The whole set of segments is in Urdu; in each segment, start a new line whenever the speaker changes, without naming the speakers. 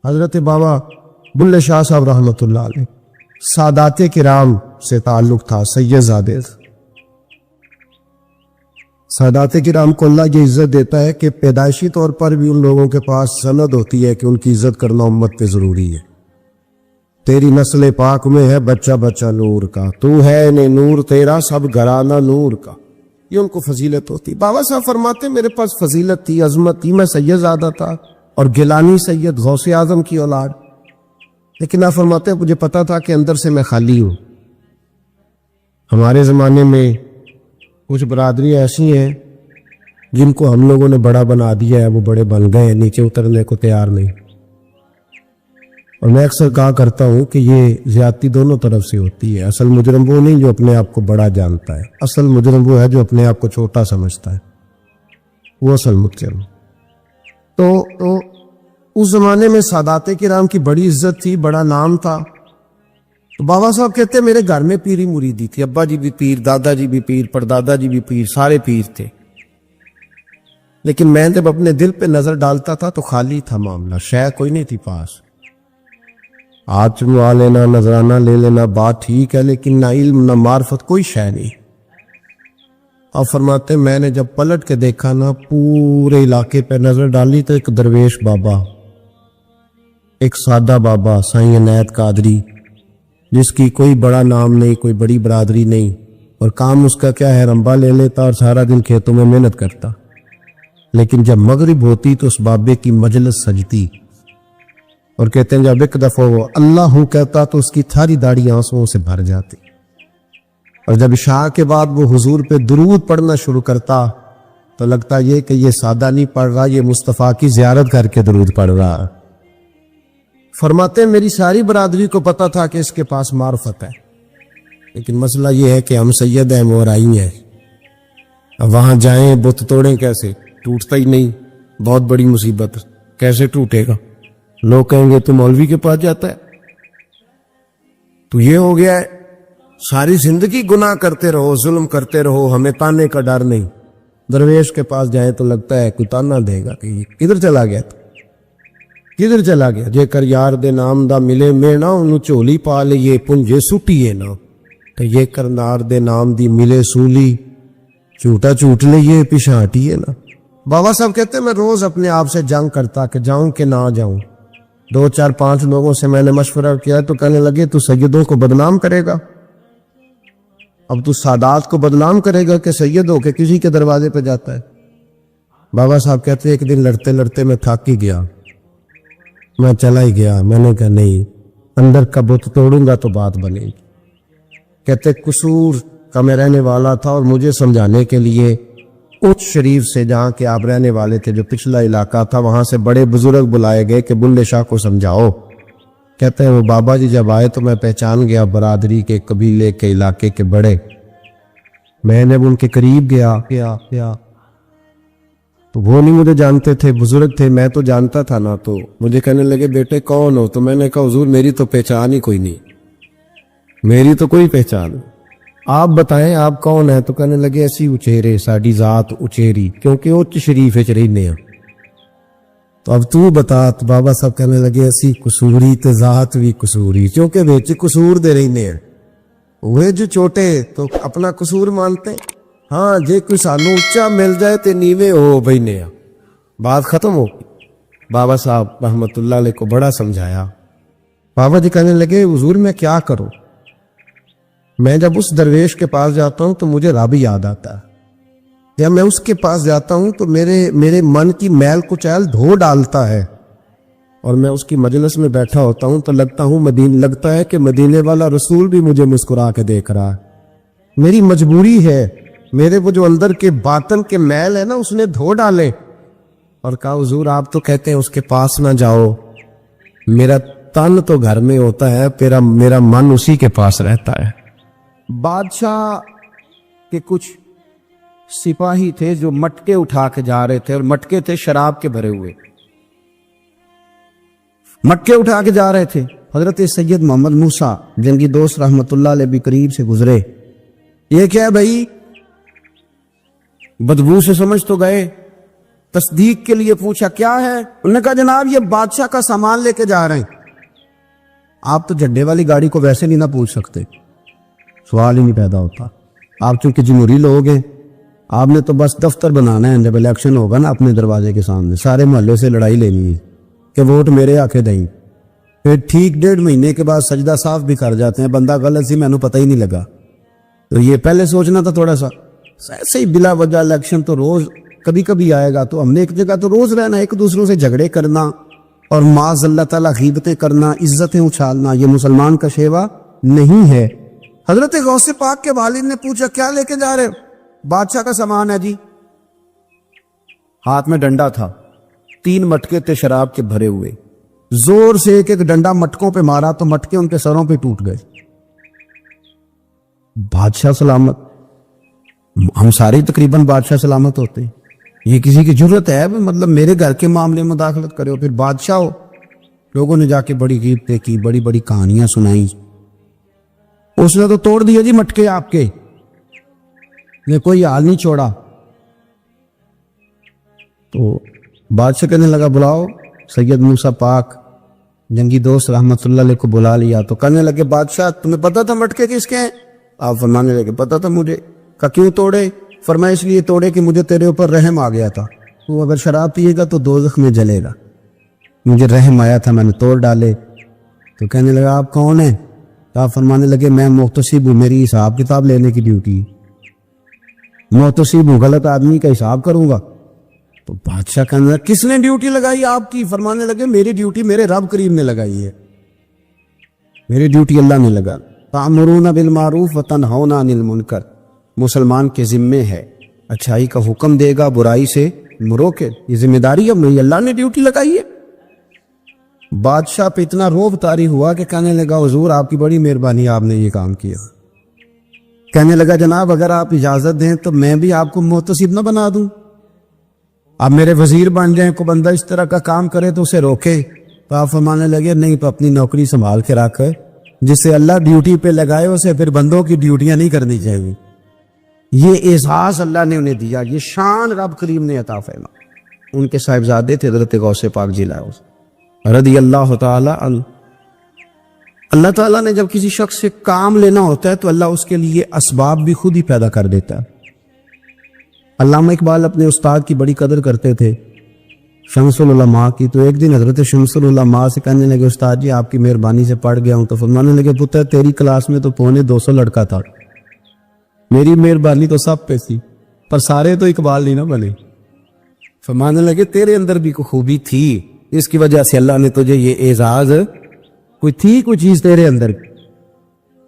حضرت بابا بلے شاہ صاحب رحمۃ اللہ علیہ سادات کرام سے تعلق تھا، سید زادے۔ سادات کرام کو اللہ یہ عزت دیتا ہے کہ پیدائشی طور پر بھی ان لوگوں کے پاس سند ہوتی ہے کہ ان کی عزت کرنا امت پہ ضروری ہے۔ تیری نسل پاک میں ہے بچہ بچہ نور کا، تو ہے نے نور تیرا سب گھرانہ نور کا، یہ ان کو فضیلت ہوتی۔ بابا صاحب فرماتے میرے پاس فضیلت تھی، عظمت تھی، میں سید زادہ تھا اور گیلانی سید غوث اعظم کی اولاد، لیکن آپ فرماتے ہیں مجھے پتا تھا کہ اندر سے میں خالی ہوں۔ ہمارے زمانے میں کچھ برادریاں ایسی ہیں جن کو ہم لوگوں نے بڑا بنا دیا ہے، وہ بڑے بن گئے ہیں، نیچے اترنے کو تیار نہیں۔ اور میں اکثر کہا کرتا ہوں کہ یہ زیادتی دونوں طرف سے ہوتی ہے۔ اصل مجرم وہ نہیں جو اپنے آپ کو بڑا جانتا ہے، اصل مجرم وہ ہے جو اپنے آپ کو چھوٹا سمجھتا ہے، وہ اصل مجرم۔ تو اس زمانے میں سادات کرام کی بڑی عزت تھی، بڑا نام تھا۔ تو بابا صاحب کہتے ہیں میرے گھر میں پیری مریدی تھی، ابا جی بھی پیر، دادا جی بھی پیر، پردادا جی بھی پیر، سارے پیر تھے، لیکن میں جب اپنے دل پہ نظر ڈالتا تھا تو خالی تھا معاملہ، شے کوئی نہیں تھی پاس۔ ہاتھ چنوا لینا، نذرانہ لے لینا بات ٹھیک ہے، لیکن نہ علم نہ معرفت، کوئی شے نہیں۔ اور فرماتے میں نے جب پلٹ کے دیکھا نا، پورے علاقے پہ نظر ڈالی تو ایک درویش بابا، ایک سادہ بابا سائیں عنایت قادری، جس کی کوئی بڑا نام نہیں، کوئی بڑی برادری نہیں، اور کام اس کا کیا ہے، رمبا لے لیتا اور سارا دن کھیتوں میں محنت کرتا، لیکن جب مغرب ہوتی تو اس بابے کی مجلس سجتی، اور کہتے ہیں جب ایک دفعہ وہ اللہ ہوں کہتا تو اس کی ساری داڑھی آنسوؤں سے بھر جاتی، اور جب عشاء کے بعد وہ حضور پہ درود پڑھنا شروع کرتا تو لگتا یہ کہ یہ سادہ نہیں پڑھ رہا، یہ مصطفیٰ کی زیارت کر کے درود پڑھ رہا۔ فرماتے ہیں میری ساری برادری کو پتا تھا کہ اس کے پاس معرفت ہے، لیکن مسئلہ یہ ہے کہ ہم سید ہیں، مورائی ہیں، اب وہاں جائیں بت توڑیں کیسے، ٹوٹتا ہی نہیں، بہت بڑی مصیبت، کیسے ٹوٹے گا؟ لوگ کہیں گے تو مولوی کے پاس جاتا ہے، تو یہ ہو گیا ہے، ساری زندگی گناہ کرتے رہو، ظلم کرتے رہو، ہمیں تانے کا ڈر نہیں۔ درویش کے پاس جائیں تو لگتا ہے کوئی تانا دے گا کہ یہ کدھر چلا گیا تھا، کدھر چلا گیا؟ جے کر یار دے نام دا ملے میں نہ انہوں چولی پا لئیے پنجے سٹیے نہ، تو یہ کر نار دے نام دی ملے سولی چوٹا چوٹ لئیے پیچھے ہٹیے نہ۔ بابا صاحب کہتے ہیں میں روز اپنے آپ سے جنگ کرتا کہ جاؤں کہ نہ جاؤں۔ 2 4 5 لوگوں سے میں نے مشورہ کیا تو کہنے لگے تو سیدوں کو بدنام کرے گا، اب تو سادات کو بدنام کرے گا کہ سید ہو کے کسی کے دروازے پہ جاتا ہے۔ بابا صاحب کہتے ہیں ایک دن لڑتے لڑتے میں تھک ہی گیا، میں چلا ہی گیا، میں نے کہا نہیں، اندر کا بت توڑوں گا تو بات بنے گی۔ کہتے قصور کا میں رہنے والا تھا اور مجھے سمجھانے کے لیے اچ شریف سے جہاں کے آپ رہنے والے تھے، جو پچھلا علاقہ تھا، وہاں سے بڑے بزرگ بلائے گئے کہ بلے شاہ کو سمجھاؤ۔ کہتے ہیں وہ بابا جی جب آئے تو میں پہچان گیا برادری کے، قبیلے کے، علاقے کے بڑے۔ میں نے ان کے قریب گیا تو وہ نہیں مجھے جانتے تھے، بزرگ تھے، میں تو جانتا تھا نا، تو مجھے کہنے لگے بیٹے کون ہو؟ تو میں نے کہا حضور میری تو پہچان ہی کوئی نہیں، میری تو کوئی پہچان نہیں، آپ بتائیں آپ کون ہیں؟ تو کہنے لگے ایسی اچیرے ساڑی ذات اچیری، کیونکہ اچ شریف اچ رہنے ہیں، تو اب تو بتا۔ تو بابا صاحب کہنے لگے ایسی قصوری تے ذات بھی قصوری، کیونکہ ویچ قصور دے رہنے ہیں، وہ جو چھوٹے تو اپنا قصور مانتے ہیں، ہاں جے کوئی سانو اچا مل جائے تے نیوے ہو بھینے ہیں، بات ختم ہو۔ بابا صاحب رحمت اللہ علیہ کو بڑا سمجھایا۔ بابا جی کہنے لگے حضور میں کیا کروں؟ میں جب اس درویش کے پاس جاتا ہوں تو مجھے رب یاد آتا ہے، یا میں اس کے پاس جاتا ہوں تو میرے من کی میل کچیل دھو ڈالتا ہے، اور میں اس کی مجلس میں بیٹھا ہوتا ہوں تو لگتا ہے کہ مدینے والا رسول بھی مجھے مسکرا کے دیکھ رہا ہے۔ میری مجبوری ہے، میرے وہ جو اندر کے باطن کے میل ہے نا اس نے دھو ڈالے، اور کہا حضور آپ تو کہتے ہیں اس کے پاس نہ جاؤ، میرا تن تو گھر میں ہوتا ہے، میرا من اسی کے پاس رہتا ہے۔ بادشاہ کے کچھ سپاہی تھے جو مٹکے اٹھا کے جا رہے تھے، اور مٹکے تھے شراب کے بھرے ہوئے، مٹکے اٹھا کے جا رہے تھے۔ حضرت سید محمد موسیٰ جنگی دوست رحمت اللہ علیہ بھی قریب سے گزرے۔ یہ کیا ہے بھائی؟ بدبو سے سمجھ تو گئے، تصدیق کے لیے پوچھا کیا ہے؟ انہوں نے کہا جناب یہ بادشاہ کا سامان لے کے جا رہے ہیں۔ آپ تو جھنڈے والی گاڑی کو ویسے نہیں نہ پوچھ سکتے، سوال ہی نہیں پیدا ہوتا۔ آپ چونکہ جمہوری لوگ ہیں، آپ نے تو بس دفتر بنانا ہے، جب الیکشن ہوگا نا اپنے دروازے کے سامنے سارے محلے سے لڑائی لینی ہے کہ ووٹ میرے آکے دیں، پھر ٹھیک 1.5 مہینے کے بعد سجدہ صاف بھی کر جاتے ہیں، بندہ غلط سی میں نے پتہ ہی نہیں لگا۔ تو یہ پہلے سوچنا تھا تھوڑا سا، ایسے ہی بلا وجہ الیکشن تو روز کبھی کبھی آئے گا، تو ہم نے ایک جگہ تو روز رہنا، ایک دوسروں سے جھگڑے کرنا اور معاذ اللہ تعالیٰ غیبتیں کرنا، عزتیں اچھالنا، یہ مسلمان کا شیوا نہیں ہے۔ حضرت غوث پاک کے والد نے پوچھا کیا لے کے جا رہے ہو؟ بادشاہ کا سامان ہے جی۔ ہاتھ میں ڈنڈا تھا، 3 مٹکے تھے شراب کے بھرے ہوئے، زور سے ایک ایک ڈنڈا مٹکوں پہ مارا تو مٹکے ان کے سروں پہ ٹوٹ گئے۔ بادشاہ سلامت، ہم سارے تقریباً بادشاہ سلامت ہوتے ہیں، یہ کسی کی جرت ہے مطلب میرے گھر کے معاملے میں مداخلت کرے ہو، پھر بادشاہ ہو؟ لوگوں نے جا کے بڑی غیبتیں کی، بڑی بڑی کہانیاں سنائی۔ اس نے تو توڑ دیا جی مٹکے آپ کے، نے کوئی حال نہیں چھوڑا۔ تو بادشاہ کہنے لگا بلاؤ سید موسیٰ پاک، جنگی دوست رحمت اللہ علیہ کو بلا لیا۔ تو کہنے لگے بادشاہ تمہیں پتا تھا مٹکے کس کے ہیں؟ آپ فرمانے لگے پتا تھا مجھے۔ کہ کیوں توڑے؟ فرمایا اس لیے توڑے کہ مجھے تیرے اوپر رحم آ گیا تھا، تو اگر شراب پیے گا تو دوزخ میں جلے گا، مجھے رحم آیا تھا میں نے توڑ ڈالے۔ تو کہنے لگا آپ کون ہیں؟ تو آپ فرمانے لگے میں محتسب ہوں، میری حساب کتاب لینے کی ڈیوٹی، محتسب ہوں، غلط آدمی کا حساب کروں گا۔ تو بادشاہ کہنے لگا کس نے ڈیوٹی لگائی آپ کی؟ فرمانے لگے میری ڈیوٹی میرے رب کریم نے لگائی ہے، میری ڈیوٹی اللہ نے لگا۔ تأمرون بالمعروف وتنہون عن المنکر، مسلمان کے ذمے ہے اچھائی کا حکم دے گا، برائی سے روکے، یہ ذمہ داری اب نہیں، اللہ نے ڈیوٹی لگائی ہے۔ بادشاہ پہ اتنا روب طاری ہوا کہ کہنے لگا حضور آپ کی بڑی مہربانی، آپ نے یہ کام کیا۔ کہنے لگا جناب اگر آپ اجازت دیں تو میں بھی آپ کو محتسب نہ بنا دوں، آپ میرے وزیر بن جائیں، کو بندہ اس طرح کا کام کرے تو اسے روکے۔ تو آپ فرمانے لگے نہیں، تو اپنی نوکری سنبھال کے رکھ، جسے اللہ ڈیوٹی پہ لگائے اسے پھر بندوں کی ڈیوٹیاں نہیں کرنی چاہیے۔ یہ اعزاز اللہ نے انہیں دیا، یہ شان رب کریم نے عطا فرمائی۔ ان کے صاحبزادے تھے حضرت غوث پاک جیلانی رضی اللہ تعالی عنہ۔ اللہ تعالیٰ نے جب کسی شخص سے کام لینا ہوتا ہے تو اللہ اس کے لیے اسباب بھی خود ہی پیدا کر دیتا ہے۔ علامہ اقبال اپنے استاد کی بڑی قدر کرتے تھے، شمس العلماء کی۔ تو ایک دن حضرت شمس العلماء سے کہنے لگے استاد جی آپ کی مہربانی سے پڑھ گیا ہوں۔ تو فرمانے لگے پتر تیری کلاس میں تو 250 لڑکا تھا، میری مہربانی تو سب پہ تھی، پر سارے تو اقبال نہیں نہ بنے۔ فرمانے لگے تیرے اندر بھی کوئی خوبی تھی، اس کی وجہ سے اللہ نے تجھے یہ اعزاز، کوئی چیز تیرے اندر۔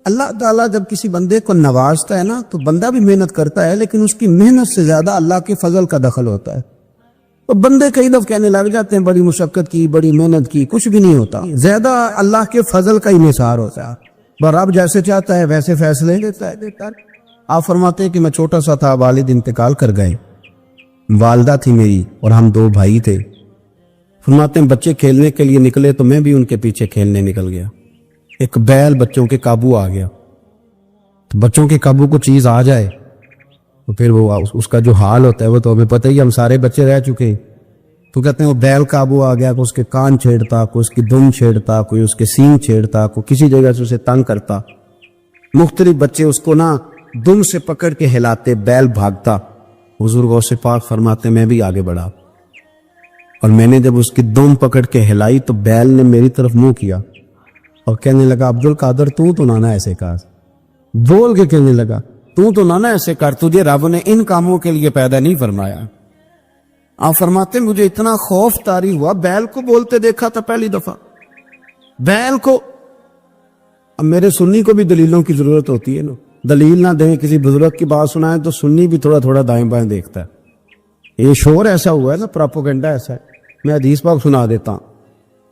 اللہ تعالیٰ جب کسی بندے کو نوازتا ہے نا تو بندہ بھی محنت کرتا ہے، لیکن اس کی محنت سے زیادہ اللہ کے فضل کا دخل ہوتا ہے۔ تو بندے کئی دفعہ کہنے لگ جاتے ہیں بڑی مشقت کی، بڑی محنت کی، کچھ بھی نہیں ہوتا، زیادہ اللہ کے فضل کا انحصار ہوتا ہے۔ رب جیسے چاہتا ہے ویسے فیصلے دیتا ہے۔ آپ فرماتے ہیں کہ میں چھوٹا سا تھا، والد انتقال کر گئے، والدہ تھی میری اور ہم 2 بھائی تھے۔ فرماتے ہیں بچے کھیلنے کے لیے نکلے تو میں بھی ان کے پیچھے کھیلنے نکل گیا، ایک بیل بچوں کے قابو آ گیا۔ تو بچوں کے قابو کو چیز آ جائے تو پھر وہ اس کا جو حال ہوتا ہے وہ تو ہمیں پتہ ہی، ہم سارے بچے رہ چکے ہیں۔ تو کہتے ہیں وہ بیل قابو آ گیا، کوئی اس کے کان چھیڑتا، کوئی اس کی دم چھیڑتا، کوئی اس کے سینگ چھیڑتا، کوئی کسی جگہ سے اسے تنگ کرتا۔ مختلف بچے اس کو نا دم سے پکڑ کے ہلاتے، بیل بھاگتا۔ حضور غوث پاک فرماتے میں بھی آگے بڑھا اور میں نے جب اس کی دم پکڑ کے ہلائی تو بیل نے میری طرف منہ کیا اور کہنے لگا عبد القادر تو نانا ایسے کر، بول کے کہنے لگا تو نانا ایسے کر، تجھے رب نے ان کاموں کے لیے پیدا نہیں فرمایا۔ آپ فرماتے مجھے اتنا خوف طاری ہوا، بیل کو بولتے دیکھا تھا پہلی دفعہ، بیل کو۔ اب میرے سنی کو بھی دلیلوں کی ضرورت ہوتی ہے نا، دلیل نہ دیں، کسی بزرگ کی بات سنائیں تو سنی بھی تھوڑا تھوڑا دائیں بائیں دیکھتا ہے۔ یہ شور ایسا ہوا ہے نا، پراپوگنڈا ایسا ہے۔ میں حدیث پاک سنا دیتا ہوں۔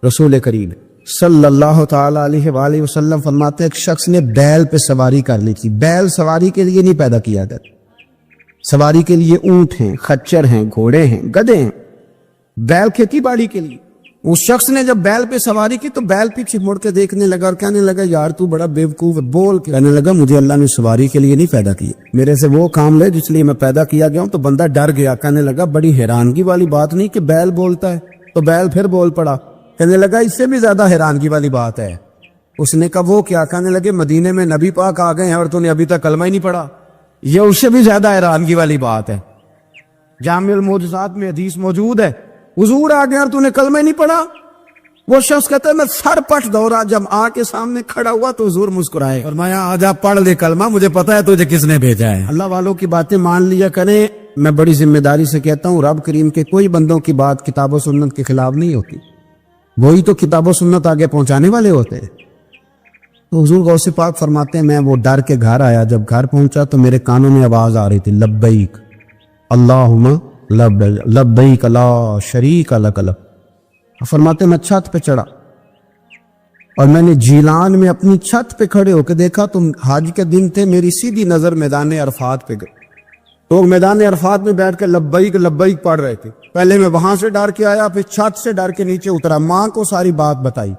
رسول کریم صلی اللہ تعالی علیہ وآلہ وسلم فرماتے ہیں ایک شخص نے بیل پہ سواری کر لی تھی۔ بیل سواری کے لیے نہیں پیدا کیا گیا، سواری کے لیے اونٹ ہیں، خچر ہیں، گھوڑے ہیں، گدھے ہیں، بیل کھیتی باڑی کے لیے۔ اس شخص نے جب بیل پہ سواری کی تو بیل پیچھے مڑ کے دیکھنے لگا اور کہنے لگا یار تو بڑا بیوقوف ہے. بول کے کہنے لگا مجھے اللہ نے سواری کے لیے نہیں پیدا کیا, میرے سے وہ کام لے جس لیے میں پیدا کیا گیا ہوں. تو بندہ ڈر گیا, کہنے لگا بڑی حیرانگی والی بات نہیں کہ بیل بولتا ہے. تو بیل پھر بول پڑا, کہنے لگا اس سے بھی زیادہ حیرانگی والی بات ہے. اس نے کہا وہ کیا؟ کہنے لگے مدینے میں نبی پاک آ گئے ہیں اور تو نے ابھی تک کلمہ ہی نہیں پڑھا. یہ اس سے بھی زیادہ حیرانگی والی بات ہے. جامع المعجزات میں حدیث موجود ہے, حضور آ گئے اور تو نے کلمہ ہی نہیں پڑھا. وہ شخص کہتا ہے میں سر پٹ دورا, جب آ کے سامنے کھڑا ہوا تو حضور مسکرائے, فرمایا آجا پڑھ لے کلمہ, مجھے پتا ہے تجھے کس نے بھیجا ہے. اللہ والوں کی باتیں مان لیا کریں. میں بڑی ذمہ داری سے کہتا ہوں, رب کریم کے کوئی بندوں کی بات کتاب و سنت کے خلاف نہیں ہوتی, وہی تو کتاب و سنت آگے پہنچانے والے ہوتے ہیں. تو حضور غوث پاک فرماتے ہیں میں وہ ڈر کے گھر آیا, جب گھر پہنچا تو میرے کانوں میں آواز آ رہی تھی لبیک اللہم لبیک لا شریک لک لک. فرماتے میں چھت پہ چڑھا اور میں نے جیلان میں اپنی چھت پہ کھڑے ہو کے دیکھا تو حج کے دن تھے, میری سیدھی نظر میدان عرفات پہ گئی. لوگ میدان عرفات میں بیٹھ کے لبیک لبیک پڑھ رہے تھے. پہلے میں وہاں سے ڈر کے آیا, پھر چھت سے ڈر کے نیچے اترا, ماں کو ساری بات بتائی.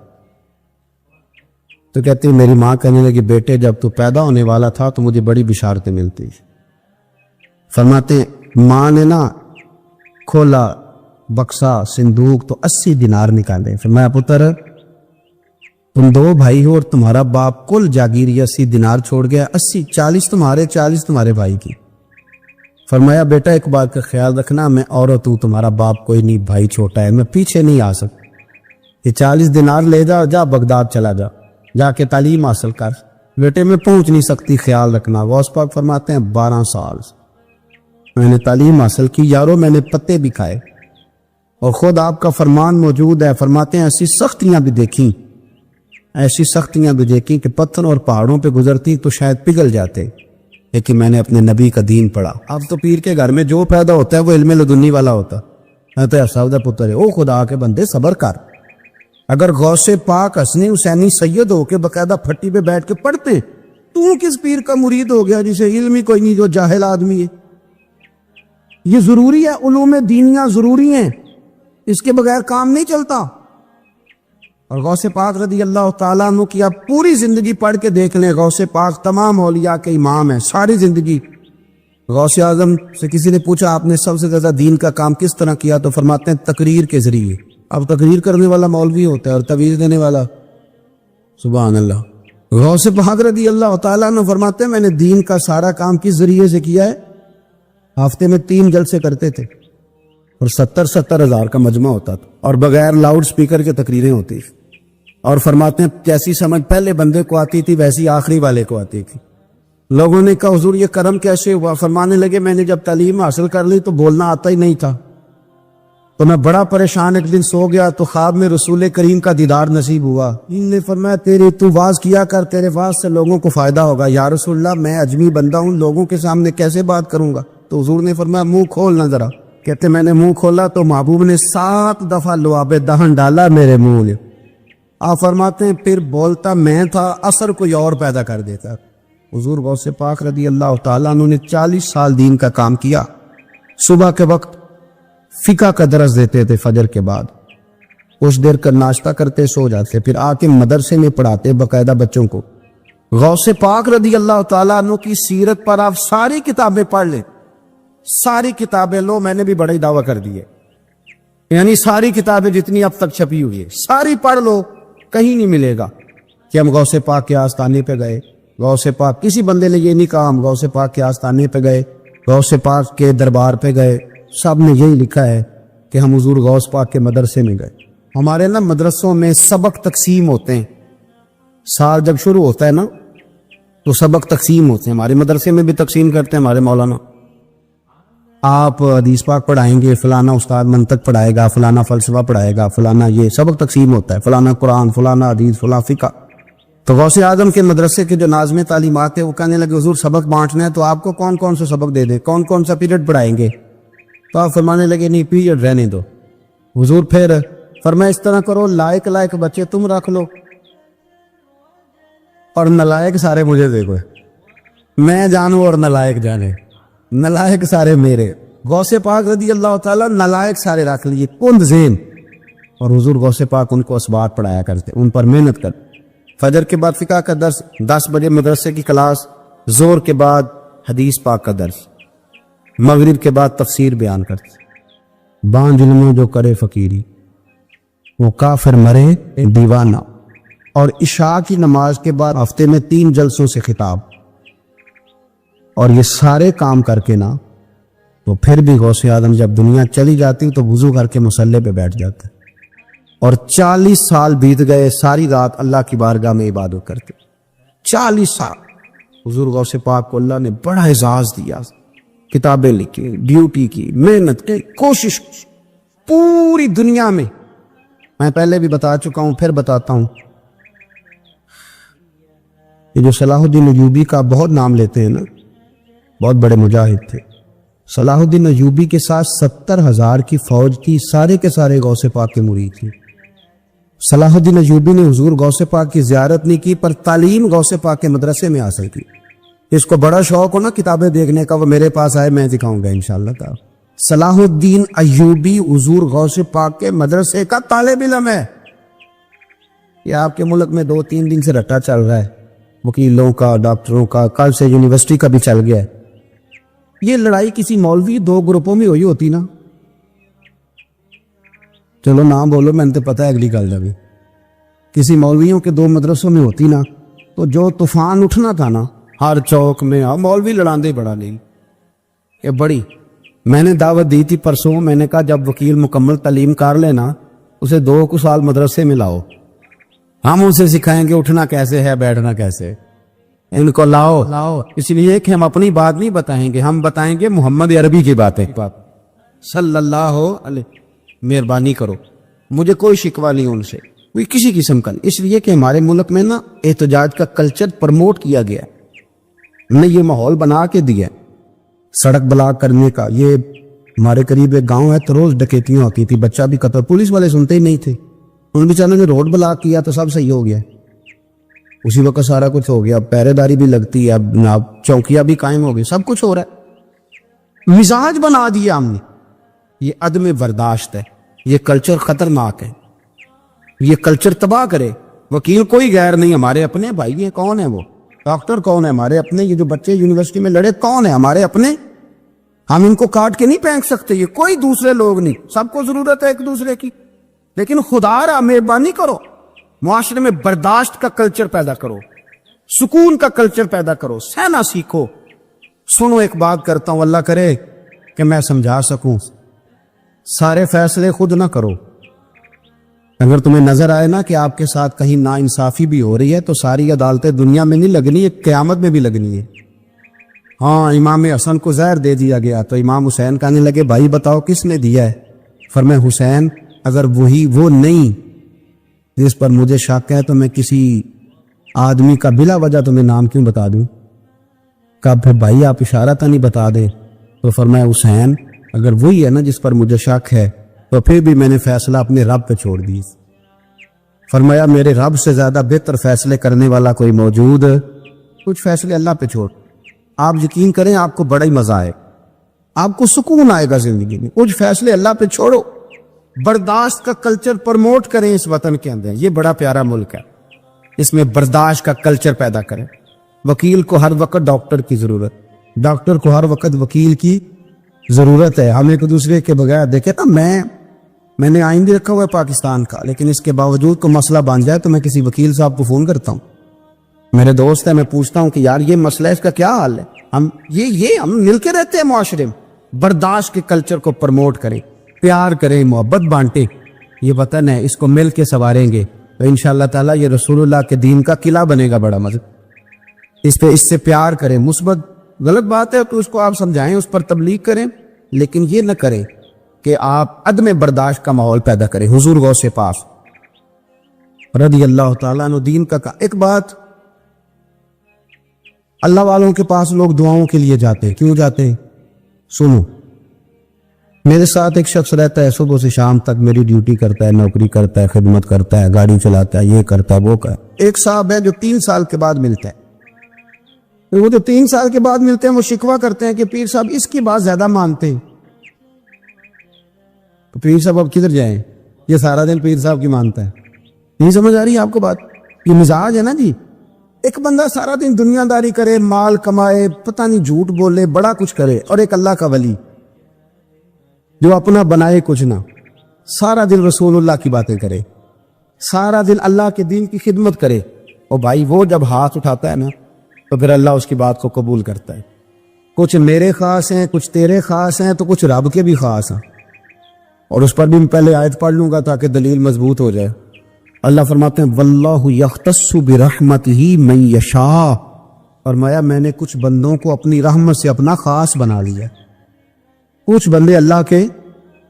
تو کہتی میری ماں کہنے لگی بیٹے جب تو پیدا ہونے والا تھا تو مجھے بڑی بشارتیں ملتی. فرماتے ماں نے نا کھولا بکسا صندوق تو 80 دینار نکالے. فرمایا پتر تم 2 بھائی ہو اور تمہارا باپ کل جاگیر 80 دینار چھوڑ گیا, 80 40 تمہارے 40 تمہارے بھائی کی. فرمایا بیٹا ایک بات کا خیال رکھنا, میں عورت ہوں, تمہارا باپ کوئی نہیں, بھائی چھوٹا ہے, میں پیچھے نہیں آ سکتا. یہ 40 دینار لے جا بغداد چلا جا کے تعلیم حاصل کر. بیٹے میں پہنچ نہیں سکتی, خیال رکھنا. غوث پاک فرماتے ہیں 12 سال میں نے تعلیم حاصل کی یارو, میں نے پتے بھی کھائے اور خود آپ کا فرمان موجود ہے. فرماتے ہیں ایسی سختیاں بھی دیکھیں کہ پتھر اور پہاڑوں پہ گزرتی تو شاید پگھل جاتے, لیکن میں نے اپنے نبی کا دین پڑھا. اب تو پیر کے گھر میں جو پیدا ہوتا ہے وہ علم لدنی والا ہوتا ہے. سعودہ پتر ہے, او خدا کے بندے صبر کر. اگر غوث پاک حسنی حسینی سید ہو کے باقاعدہ پھٹی پہ بیٹھ کے پڑھتے, تو کس پیر کا مرید ہو گیا جسے علم ہی کوئی نہیں, جو جاہل آدمی ہے. یہ ضروری ہے, علوم دینیاں ضروری ہیں, اس کے بغیر کام نہیں چلتا. اور غوث پاک رضی اللہ تعالیٰ عنہ کی آپ پوری زندگی پڑھ کے دیکھ لیں. غوث پاک تمام اولیاء کے امام ہیں, ساری زندگی. غوث اعظم سے کسی نے پوچھا آپ نے سب سے زیادہ دین کا کام کس طرح کیا, تو فرماتے ہیں تقریر کے ذریعے. اب تقریر کرنے والا مولوی ہوتا ہے اور تویز دینے والا سبحان اللہ. غوث پاک رضی اللہ تعالیٰ عنہ فرماتے ہیں میں نے دین کا سارا کام کس ذریعے سے کیا ہے. ہفتے میں 3 جلسے کرتے تھے اور 70 ہزار کا مجمع ہوتا تھا اور بغیر لاؤڈ سپیکر کے تقریریں ہوتی. اور فرماتے ہیں جیسی سمجھ پہلے بندے کو آتی تھی ویسی آخری والے کو آتی تھی. لوگوں نے کہا حضور یہ کرم کیسے ہوا؟ فرمانے لگے میں نے جب تعلیم حاصل کر لی تو بولنا آتا ہی نہیں تھا, تو میں بڑا پریشان ایک دن سو گیا تو خواب میں رسول کریم کا دیدار نصیب ہوا. ان نے فرمایا تو واز کیا کر, تیرے واز سے لوگوں کو فائدہ ہوگا. یا رسول اللہ میں اجمی بندہ ہوں, لوگوں کے سامنے کیسے بات کروں گا؟ تو حضور نے فرمایا منہ کھولنا ذرا. کہتے میں نے منہ کھولا تو محبوب نے 7 دفعہ لعاب دہن ڈالا میرے منہ میں. آپ فرماتے ہیں پھر بولتا میں تھا, اثر کوئی اور پیدا کر دیتا. حضور غوث پاک رضی اللہ تعالیٰ عنہ نے 40 سال دین کا کام کیا. صبح کے وقت فقہ کا درس دیتے تھے, فجر کے بعد کچھ دیر کا ناشتہ کرتے سو جاتے, پھر آ کے مدرسے میں پڑھاتے باقاعدہ بچوں کو. غوث پاک رضی اللہ تعالیٰ عنہ کی سیرت پر آپ ساری کتابیں پڑھ لیں, ساری کتابیں لو. میں نے بھی بڑا ہی دعویٰ کر دی ہے, یعنی ساری کتابیں جتنی اب تک چھپی ہوئی ہے ساری پڑھ لو, کہیں نہیں ملے گا کہ ہم غوث پاک کے آستانے پہ گئے. غوث پاک کسی بندے نے یہ نہیں کہا ہم غوث پاک کے آستانے پہ گئے, غوث پاک کے دربار پہ گئے. سب نے یہی لکھا ہے کہ ہم حضور غوث پاک کے مدرسے میں گئے. ہمارے نا مدرسوں میں سبق تقسیم ہوتے ہیں, سال جب شروع ہوتا ہے نا تو سبق تقسیم ہوتے ہیں. ہمارے مدرسے میں بھی تقسیم کرتے ہیں ہمارے مولانا. آپ حدیث پاک پڑھائیں گے, فلانا استاد منطق پڑھائے گا, فلانا فلسفہ پڑھائے گا, فلانا یہ سبق تقسیم ہوتا ہے, فلانا قرآن, فلانا حدیث, فلانا فقہ. تو غوث اعظم کے مدرسے کے جو ناظم تعلیمات ہیں وہ کہنے لگے حضور سبق بانٹنا ہے تو آپ کو کون کون سے سبق دے دیں, کون کون سا پیریڈ پڑھائیں گے؟ تو آپ فرمانے لگے نہیں پیریڈ رہنے دو. حضور پھر فرمایا اس طرح کرو لائق بچے تم رکھ لو اور نلائق سارے مجھے دیکھو, میں جانوں اور نلائق جانے, نلائق سارے میرے. غوث پاک رضی اللہ تعالیٰ نلائق سارے رکھ لیے, کند ذہن. اور حضور غوث پاک ان کو اسباق پڑھایا کرتے، ان پر محنت کرتے۔ فجر کے بعد فقہ کا درس، 10 بجے مدرسے کی کلاس، زور کے بعد حدیث پاک کا درس، مغرب کے بعد تفسیر بیان کرتے۔ بان ظلموں جو کرے فقیری، وہ کافر مرے دیوانہ۔ اور عشاء کی نماز کے بعد ہفتے میں 3 جلسوں سے خطاب، اور یہ سارے کام کر کے نا تو پھر بھی غوث اعظم جب دنیا چلی جاتی تو وضو کر کے مصلی پہ بیٹھ جاتا، اور 40 سال بیت گئے، ساری رات اللہ کی بارگاہ میں عبادت کرتے۔ 40 سال حضور غوث پاک کو اللہ نے بڑا اعزاز دیا، کتابیں لکھی، ڈیوٹی کی، محنت کی، کوشش کی پوری دنیا میں۔ میں پہلے بھی بتا چکا ہوں، پھر بتاتا ہوں، یہ جو صلاح الدین ایوبی کا بہت نام لیتے ہیں نا، بہت بڑے مجاہد تھے۔ صلاح الدین ایوبی کے ساتھ 70,000 کی فوج تھی، سارے کے سارے غوث پاک کے مرید تھے۔ صلاح الدین ایوبی نے حضور غوث پاک کی زیارت نہیں کی، پر تعلیم غوث پاک کے مدرسے میں حاصل کی۔ اس کو بڑا شوق ہو نا کتابیں دیکھنے کا، وہ میرے پاس آئے، میں دکھاؤں گا انشاءاللہ تعالی۔ صلاح الدین ایوبی حضور غوث پاک کے مدرسے کا طالب علم ہے۔ یہ آپ کے ملک میں 2-3 دن سے رٹا چل رہا ہے، وکیلوں کا، ڈاکٹروں کا، کل سے یونیورسٹی کا بھی چل گیا ہے۔ یہ لڑائی کسی مولوی 2 گروپوں میں ہوئی ہوتی نا، چلو نام بولو، میں نے پتہ ہے اگلی گل بھی، کسی مولویوں کے 2 مدرسوں میں ہوتی نا تو جو طوفان اٹھنا تھا نا ہر چوک میں، مولوی لڑاندے بڑا نہیں، یہ بڑی۔ میں نے دعوت دی تھی پرسوں، میں نے کہا جب وکیل مکمل تعلیم کر لینا اسے 2 سال مدرسے میں لاؤ، ہم اسے سکھائیں گے اٹھنا کیسے ہے، بیٹھنا کیسے، ان کو لاؤ، اس لیے کہ ہم اپنی بات نہیں بتائیں گے، ہم بتائیں گے محمد عربی کی باتیں صلی اللہ علیہ۔ مہربانی کرو، مجھے کوئی شکوہ نہیں ان سے، کوئی کسی قسم کا نہیں، اس لیے کہ ہمارے ملک میں نا احتجاج کا کلچر پروموٹ کیا گیا ہے، ہم نے یہ ماحول بنا کے دیا ہے سڑک بلاک کرنے کا۔ یہ ہمارے قریب ایک گاؤں ہے تو روز ڈکیتیاں ہوتی تھی، بچہ بھی قتل، پولیس والے سنتے ہی نہیں تھے، ان بیچاروں نے روڈ بلاک کیا تو سب صحیح ہو گیا، اسی وقت سارا کچھ ہو گیا، اب پہرے داری بھی لگتی ہے، اب چوکیاں بھی قائم ہو گئی، سب کچھ ہو رہا ہے۔ مزاج بنا دیا ہم نے، یہ عدم برداشت ہے، یہ کلچر خطرناک ہے، یہ کلچر تباہ کرے۔ وکیل کوئی غیر نہیں، ہمارے اپنے بھائی ہیں، کون ہے وہ؟ ڈاکٹر کون ہے؟ ہمارے اپنے۔ یہ جو بچے یونیورسٹی میں لڑے کون ہے؟ ہمارے اپنے۔ ہم ان کو کاٹ کے نہیں پھینک سکتے، یہ کوئی دوسرے لوگ نہیں، سب کو ضرورت ہے ایک دوسرے کی، لیکن خدا را مہربانی کرو، معاشرے میں برداشت کا کلچر پیدا کرو، سکون کا کلچر پیدا کرو، سہنا سیکھو۔ سنو ایک بات کرتا ہوں، اللہ کرے کہ میں سمجھا سکوں، سارے فیصلے خود نہ کرو۔ اگر تمہیں نظر آئے نا کہ آپ کے ساتھ کہیں نا انصافی بھی ہو رہی ہے تو ساری عدالتیں دنیا میں نہیں لگنی، ایک قیامت میں بھی لگنی ہے۔ ہاں امام حسن کو زہر دے دیا گیا تو امام حسین کہنے لگے بھائی بتاؤ کس نے دیا ہے؟ فرمایا حسین اگر وہی وہ نہیں جس پر مجھے شک ہے تو میں کسی آدمی کا بلا وجہ تمہیں نام کیوں بتا دوں؟ کہا پھر بھائی آپ اشارہ تھا نہیں بتا دے، تو فرمایا حسین اگر وہی ہے نا جس پر مجھے شک ہے تو پھر بھی میں نے فیصلہ اپنے رب پہ چھوڑ دی۔ فرمایا میرے رب سے زیادہ بہتر فیصلے کرنے والا کوئی موجود؟ کچھ فیصلے اللہ پہ چھوڑ، آپ یقین کریں آپ کو بڑا ہی مزہ آئے، آپ کو سکون آئے گا زندگی میں۔ کچھ فیصلے اللہ پہ چھوڑو، برداشت کا کلچر پروموٹ کریں اس وطن کے اندر۔ یہ بڑا پیارا ملک ہے، اس میں برداشت کا کلچر پیدا کریں۔ وکیل کو ہر وقت ڈاکٹر کی ضرورت، ڈاکٹر کو ہر وقت وکیل کی ضرورت ہے۔ ہم ایک دوسرے کے بغیر دیکھیں نا، میں نے آئین بھی رکھا ہوا ہے پاکستان کا، لیکن اس کے باوجود کو مسئلہ بن جائے تو میں کسی وکیل صاحب کو فون کرتا ہوں، میرے دوست ہے، میں پوچھتا ہوں کہ یار یہ مسئلہ ہے، اس کا کیا حال ہے؟ ہم مل کے رہتے ہیں معاشرے میں۔ برداشت کے کلچر کو پروموٹ کریں، پیار کریں، محبت بانٹیں۔ یہ وطن ہے، اس کو مل کے سنواریں گے تو انشاءاللہ تعالیٰ یہ رسول اللہ کے دین کا قلعہ بنے گا بڑا مزید۔ اس سے پیار کریں، مثبت غلط بات ہے تو اس کو آپ سمجھائیں، اس پر تبلیغ کریں، لیکن یہ نہ کریں کہ آپ عدم برداشت کا ماحول پیدا کریں۔ حضور غوث پاک رضی اللہ تعالیٰ عنہ دین کا ایک بات، اللہ والوں کے پاس لوگ دعاؤں کے لیے جاتے ہیں، کیوں جاتے ہیں؟ سنو، میرے ساتھ ایک شخص رہتا ہے، صبح سے شام تک میری ڈیوٹی کرتا ہے، نوکری کرتا ہے، خدمت کرتا ہے، گاڑی چلاتا ہے، یہ کرتا ہے وہ کرتا ہے۔ ایک صاحب ہے جو 3 سال کے بعد ملتا ہے، وہ جو 3 سال کے بعد ملتے ہیں وہ شکوہ کرتے ہیں کہ پیر صاحب اس کی بات زیادہ مانتے ہیں۔ تو پیر صاحب اب کدھر جائیں؟ یہ سارا دن پیر صاحب کی مانتا ہے. نہیں سمجھ آ رہی ہے آپ کو بات؟ یہ مزاج ہے نا جی. ایک بندہ سارا دن دنیا داری کرے، مال کمائے، پتہ نہیں جھوٹ بولے، بڑا کچھ کرے، اور ایک اللہ کا ولی جو اپنا بنائے کچھ نہ، سارا دن رسول اللہ کی باتیں کرے، سارا دن اللہ کے دین کی خدمت کرے. اور بھائی وہ جب ہاتھ اٹھاتا ہے نا تو پھر اللہ اس کی بات کو قبول کرتا ہے. کچھ میرے خاص ہیں، کچھ تیرے خاص ہیں، تو کچھ رب کے بھی خاص ہیں. اور اس پر بھی میں پہلے آیت پڑھ لوں گا تاکہ دلیل مضبوط ہو جائے. اللہ فرماتے ہیں واللہ یختص برحمتہ من یشاء، فرمایا میں نے کچھ بندوں کو اپنی رحمت سے اپنا خاص بنا لیا. کچھ بندے اللہ کے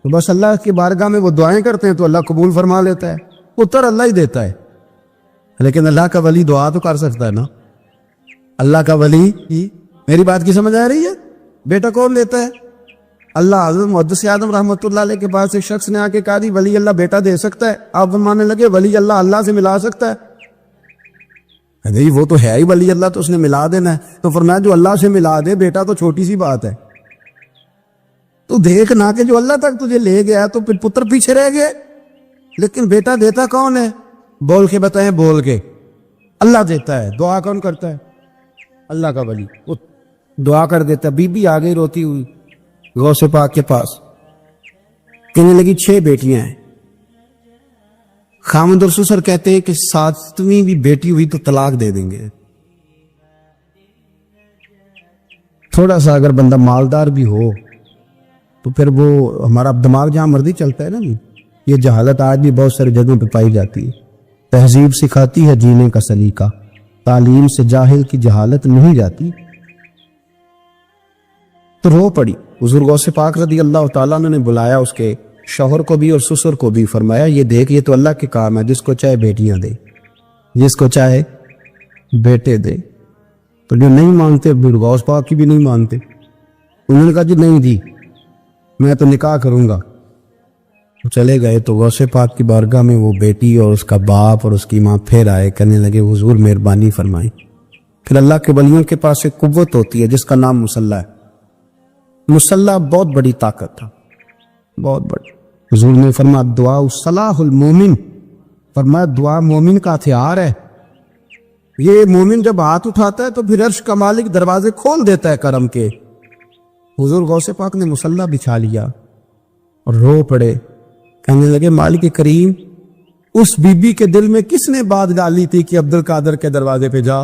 تو بس اللہ کی بارگاہ میں وہ دعائیں کرتے ہیں تو اللہ قبول فرما لیتا ہے، اتر اللہ ہی دیتا ہے. لیکن اللہ کا ولی دعا تو کر سکتا ہے نا. اللہ کا ولی کی میری بات کی سمجھ آ رہی ہے؟ بیٹا کون دیتا ہے؟ اللہ. حضرت محدث اعظم رحمۃ اللہ علیہ کے پاس ایک شخص نے آ کے کہا دی ولی اللہ بیٹا دے سکتا ہے. آپ ماننے لگے ولی اللہ اللہ سے ملا سکتا ہے؟ نہیں وہ تو ہے ہی ولی اللہ، تو اس نے ملا دینا ہے. تو فرمایا جو اللہ سے ملا دے بیٹا تو چھوٹی سی بات ہے. تو دیکھ نہ کہ جو اللہ تک تجھے لے گیا تو پھر پتر پیچھے رہ گئے. لیکن بیٹا دیتا کون ہے؟ بول کے بتائیں. بول کے اللہ دیتا ہے. دعا کون کرتا ہے؟ اللہ کا ولی. وہ دعا کر دیتا ہے. بی بی آ گئی روتی ہوئی غوث پاک کے پاس، کہنے لگی 6 بیٹیاں ہیں. خاوند اور سسر کہتے ہیں کہ 7ویں بھی بیٹی ہوئی تو طلاق دے دیں گے. تھوڑا سا اگر بندہ مالدار بھی ہو تو پھر وہ ہمارا دماغ جہاں مرضی چلتا ہے نا جی. یہ جہالت آج بھی بہت ساری جگہوں پہ پائی جاتی ہے. تہذیب سکھاتی ہے جینے کا سلیقہ، تعلیم سے جاہل کی جہالت نہیں جاتی. تو رو پڑی. حضور غوث پاک رضی اللہ تعالیٰ نے بلایا اس کے شوہر کو بھی اور سسر کو بھی. فرمایا یہ دیکھ یہ تو اللہ کے کام ہے، جس کو چاہے بیٹیاں دے، جس کو چاہے بیٹے دے. تو جو نہیں مانتے غوث پاک کی بھی نہیں مانتے. انہوں نے کہا جی نہیں جی میں تو نکاح کروں گا. وہ چلے گئے تو غوث پاک کی بارگاہ میں وہ بیٹی اور اس کا باپ اور اس کی ماں پھر آئے، کہنے لگے حضور مہربانی فرمائیں. پھر اللہ کے ولیوں کے پاس ایک قوت ہوتی ہے جس کا نام مصلی ہے. مصلی بہت بڑی طاقت تھا، بہت بڑی. حضور نے فرمایا دعا صلاح المومن، فرمایا دعا مومن کا ہتھیار ہے. یہ مومن جب ہاتھ اٹھاتا ہے تو پھر عرش کا مالک دروازے کھول دیتا ہے کرم کے. حضور غوث پاک نے مصلی بچھا لیا اور رو پڑے، کہنے لگے مالک کریم اس بی بی کے دل میں کس نے بات ڈالی تھی کہ عبد القادر کے دروازے پہ جا.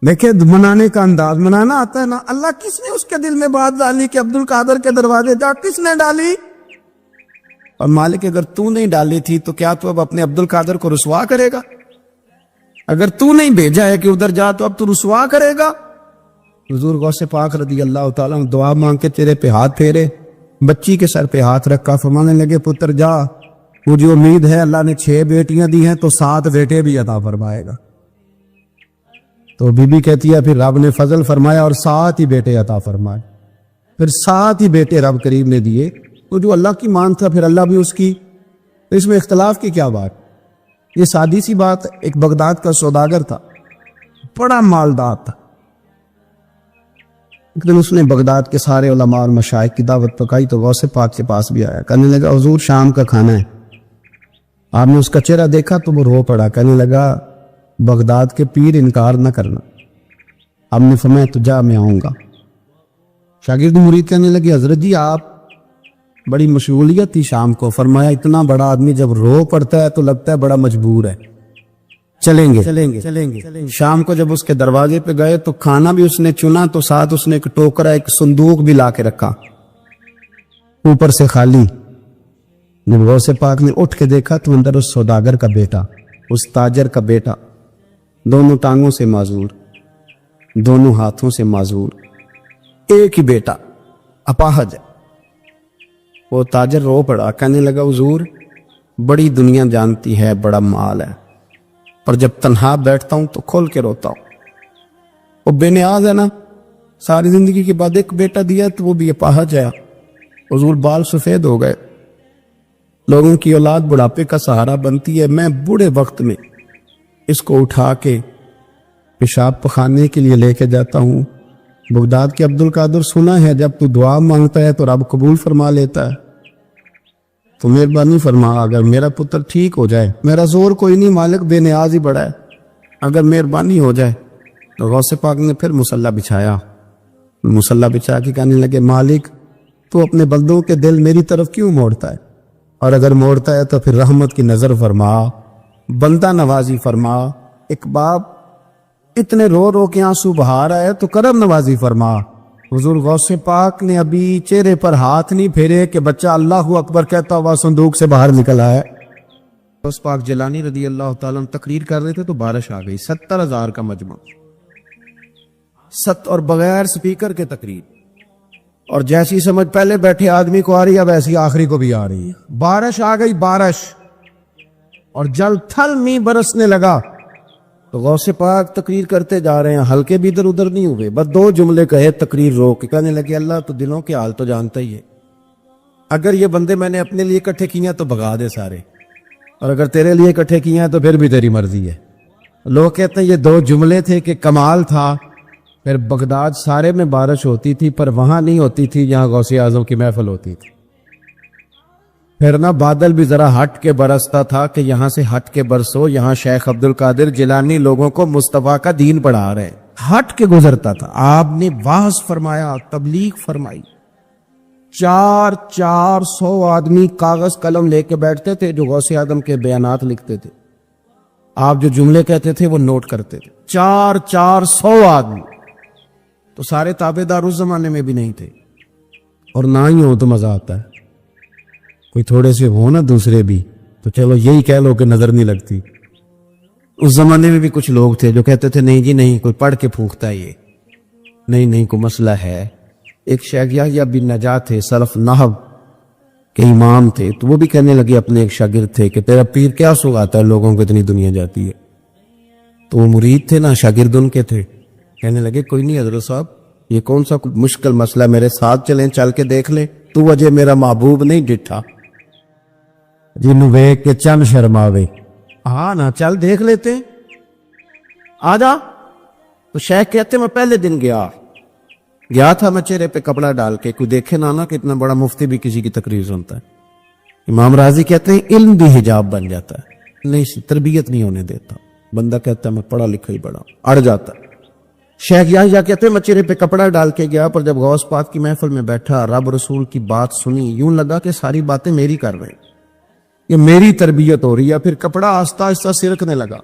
دیکھیں منانے کا انداز، منانا آتا ہے نا. اللہ کس نے اس کے دل میں بات ڈالی کہ عبد القادر کے دروازے جا؟ کس نے ڈالی؟ اور مالک اگر تو نہیں ڈالی تھی تو کیا تو اب اپنے عبد القادر کو رسوا کرے گا؟ اگر تو نہیں بھیجا ہے کہ ادھر جا تو اب تو رسوا کرے گا. حضور غوث پاک رضی اللہ تعالیٰ نے دعا مانگ کے تیرے پہ ہاتھ پھیرے، بچی کے سر پہ ہاتھ رکھا، فرمانے لگے پتر جا، مجھے امید ہے اللہ نے 6 بیٹیاں دی ہیں تو 7 بیٹے بھی عطا فرمائے گا. تو بی بی کہتی ہے پھر رب نے فضل فرمایا اور 7 ہی بیٹے عطا فرمائے. پھر 7 ہی بیٹے رب کریم نے دیے. تو جو اللہ کی مان تھا پھر اللہ بھی اس کی. تو اس میں اختلاف کی کیا بات؟ یہ سادی سی بات. ایک بغداد کا سوداگر تھا، بڑا مالدار تھا. ایک دن اس نے بغداد کے سارے علماء اور مشائخ کی دعوت پکائی تو غوث پاک کے پاس بھی آیا، کہنے لگا حضور شام کا کھانا ہے. آپ نے اس کا چہرہ دیکھا تو وہ رو پڑا، کہنے لگا بغداد کے پیر انکار نہ کرنا. آپ نے فرمایا تو جا میں آؤں گا. شاگرد مرید کہنے لگے حضرت جی آپ بڑی مشغولیت تھی شام کو. فرمایا اتنا بڑا آدمی جب رو پڑتا ہے تو لگتا ہے بڑا مجبور ہے، چلیں گے. شام کو جب اس کے دروازے پہ گئے تو کھانا بھی اس نے چنا تو ساتھ اس نے ایک ٹوکرا ایک صندوق بھی لا کے رکھا، اوپر سے خالی. جب غوث پاک نے اٹھ کے دیکھا تو اندر اس سوداگر کا بیٹا، اس تاجر کا بیٹا، دونوں ٹانگوں سے معذور، دونوں ہاتھوں سے معذور، ایک ہی بیٹا اپاہج ہے. وہ تاجر رو پڑا، کہنے لگا حضور بڑی دنیا جانتی ہے بڑا مال ہے، پر جب تنہا بیٹھتا ہوں تو کھول کے روتا ہوں. وہ بے نیاز ہے نا، ساری زندگی کے بعد ایک بیٹا دیا تو وہ بھی اپاہج ہے. حضور بال سفید ہو گئے. لوگوں کی اولاد بڑھاپے کا سہارا بنتی ہے. میں بوڑھے وقت میں اس کو اٹھا کے پیشاب پخانے کے لیے لے کے جاتا ہوں. بغداد کے عبد القادر سنا ہے جب تو دعا مانگتا ہے تو رب قبول فرما لیتا ہے. تو مہربانی فرما اگر میرا پتر ٹھیک ہو جائے، میرا زور کوئی نہیں، مالک بے نیاز ہی بڑا ہے، اگر مہربانی ہو جائے۔ تو غوث پاک نے پھر مصلی بچھایا، مصلی بچھا کے کہنے لگے مالک تو اپنے بندوں کے دل میری طرف کیوں موڑتا ہے؟ اور اگر موڑتا ہے تو پھر رحمت کی نظر فرما، بندہ نوازی فرما۔ ایک باپ اتنے رو رو کے آنسو بہا رہا ہے تو کرم نوازی فرما۔ حضور غوث پاک نے ابھی چہرے پر ہاتھ نہیں پھیرے کہ بچہ اللہ اکبر کہتا ہوا صندوق سے باہر نکل آیا۔ غوث پاک جیلانی رضی اللہ تعالیٰ عنہ تقریر کر رہے تھے تو بارش آ گئی، 70,000 کا مجمع، اور بغیر سپیکر کے تقریر، اور جیسی سمجھ پہلے بیٹھے آدمی کو آ رہی ہے ویسی آخری کو بھی آ رہی ہے۔ بارش آ گئی، بارش، اور جل تھل می برسنے لگا۔ تو غوث پاک تقریر کرتے جا رہے ہیں، ہلکے بھی ادھر ادھر نہیں ہوئے، بس 2 جملے کہے، تقریر روک کے کہنے لگے اللہ تو دلوں کے حال تو جانتا ہی ہے، اگر یہ بندے میں نے اپنے لیے اکٹھے کیے ہیں تو بھگا دے سارے، اور اگر تیرے لیے اکٹھے کیے ہیں تو پھر بھی تیری مرضی ہے۔ لوگ کہتے ہیں یہ 2 جملے تھے کہ کمال تھا۔ پھر بغداد سارے میں بارش ہوتی تھی پر وہاں نہیں ہوتی تھی جہاں غوث اعظم کی محفل ہوتی تھی۔ پھر نہ بادل بھی ذرا ہٹ کے برستا تھا کہ یہاں سے ہٹ کے برسو، یہاں شیخ عبد القادر جیلانی لوگوں کو مصطفیٰ کا دین پڑھا رہے ہیں، ہٹ کے گزرتا تھا۔ آپ نے واعظ فرمایا، تبلیغ فرمائی، 400 آدمی کاغذ قلم لے کے بیٹھتے تھے جو غوث اعظم کے بیانات لکھتے تھے، آپ جو جملے کہتے تھے وہ نوٹ کرتے تھے، 400 آدمی۔ تو سارے تابع دار اس زمانے میں بھی نہیں تھے، اور نہ ہی ہو تو مزہ آتا ہے، کوئی تھوڑے سے ہو نا دوسرے بھی تو چلو یہی کہہ لو کہ نظر نہیں لگتی۔ اس زمانے میں بھی کچھ لوگ تھے جو کہتے تھے نہیں جی نہیں، کوئی پڑھ کے پھونکتا ہے، یہ نہیں کوئی مسئلہ ہے۔ ایک شیخ یحییٰ بن نجاہ تھے، سلف نحو کے امام تھے، تو وہ بھی کہنے لگے اپنے ایک شاگرد تھے کہ تیرا پیر کیا سگاتا ہے لوگوں کو اتنی دنیا جاتی ہے؟ تو وہ مرید تھے نا، شاگرد ان کے تھے، کہنے لگے کوئی نہیں حضرت صاحب، یہ کون سا مشکل مسئلہ، میرے ساتھ چلیں، چل کے دیکھ لیں، تو وجہ میرا محبوب نہیں ڈٹھا جنوں ویکھ کے چند شرماوے، ہاں نا چل دیکھ لیتے، آ جا۔ تو شیخ کہتے میں پہلے دن گیا تھا میں چہرے پہ کپڑا ڈال کے، کوئی دیکھے نہ کہ اتنا بڑا مفتی بھی کسی کی تقریر سنتا ہے۔ امام راضی کہتے ہیں علم بھی حجاب بن جاتا ہے، نہیں تربیت نہیں ہونے دیتا، بندہ کہتا ہے میں پڑھا لکھا ہی بڑا، اڑ جاتا ہے۔ شیخ یحییٰ کہتے ہیں میں چہرے پہ کپڑا ڈال کے گیا، پر جب غوث پاک کی محفل میں بیٹھا، رب رسول کی بات سنی، یوں لگا کہ ساری باتیں میری کر رہے ہیں، یہ میری تربیت ہو رہی ہے۔ پھر کپڑا آہستہ آہستہ سرکنے لگا۔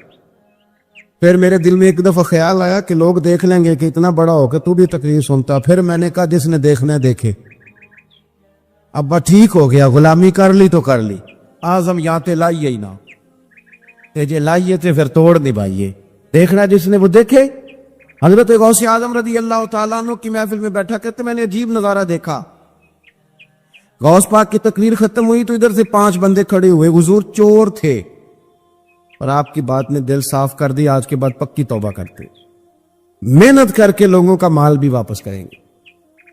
پھر میرے دل میں ایک دفعہ خیال آیا کہ لوگ دیکھ لیں گے کہ اتنا بڑا ہو کہ تو بھی تقریر سنتا۔ پھر میں نے کہا جس نے دیکھنا ہے دیکھے، ابا ٹھیک ہو گیا، غلامی کر لی تو کر لی، آزم یا تے لائیے ہی نہ، تے جے لائیے تے پھر توڑ نبھائیے، دیکھنا جس نے وہ دیکھے۔ حضرت غوث اعظم رضی اللہ تعالیٰ عنہ کی محفل میں بیٹھا، کہتے میں نے عجیب نظارہ دیکھا، غوث پاک کی تقریر ختم ہوئی تو ادھر سے 5 بندے کھڑے ہوئے، حضور چور تھے، اور آپ کی بات نے دل صاف کر دی، آج کے بعد پکی توبہ کرتے، محنت کر کے لوگوں کا مال بھی واپس کریں گے۔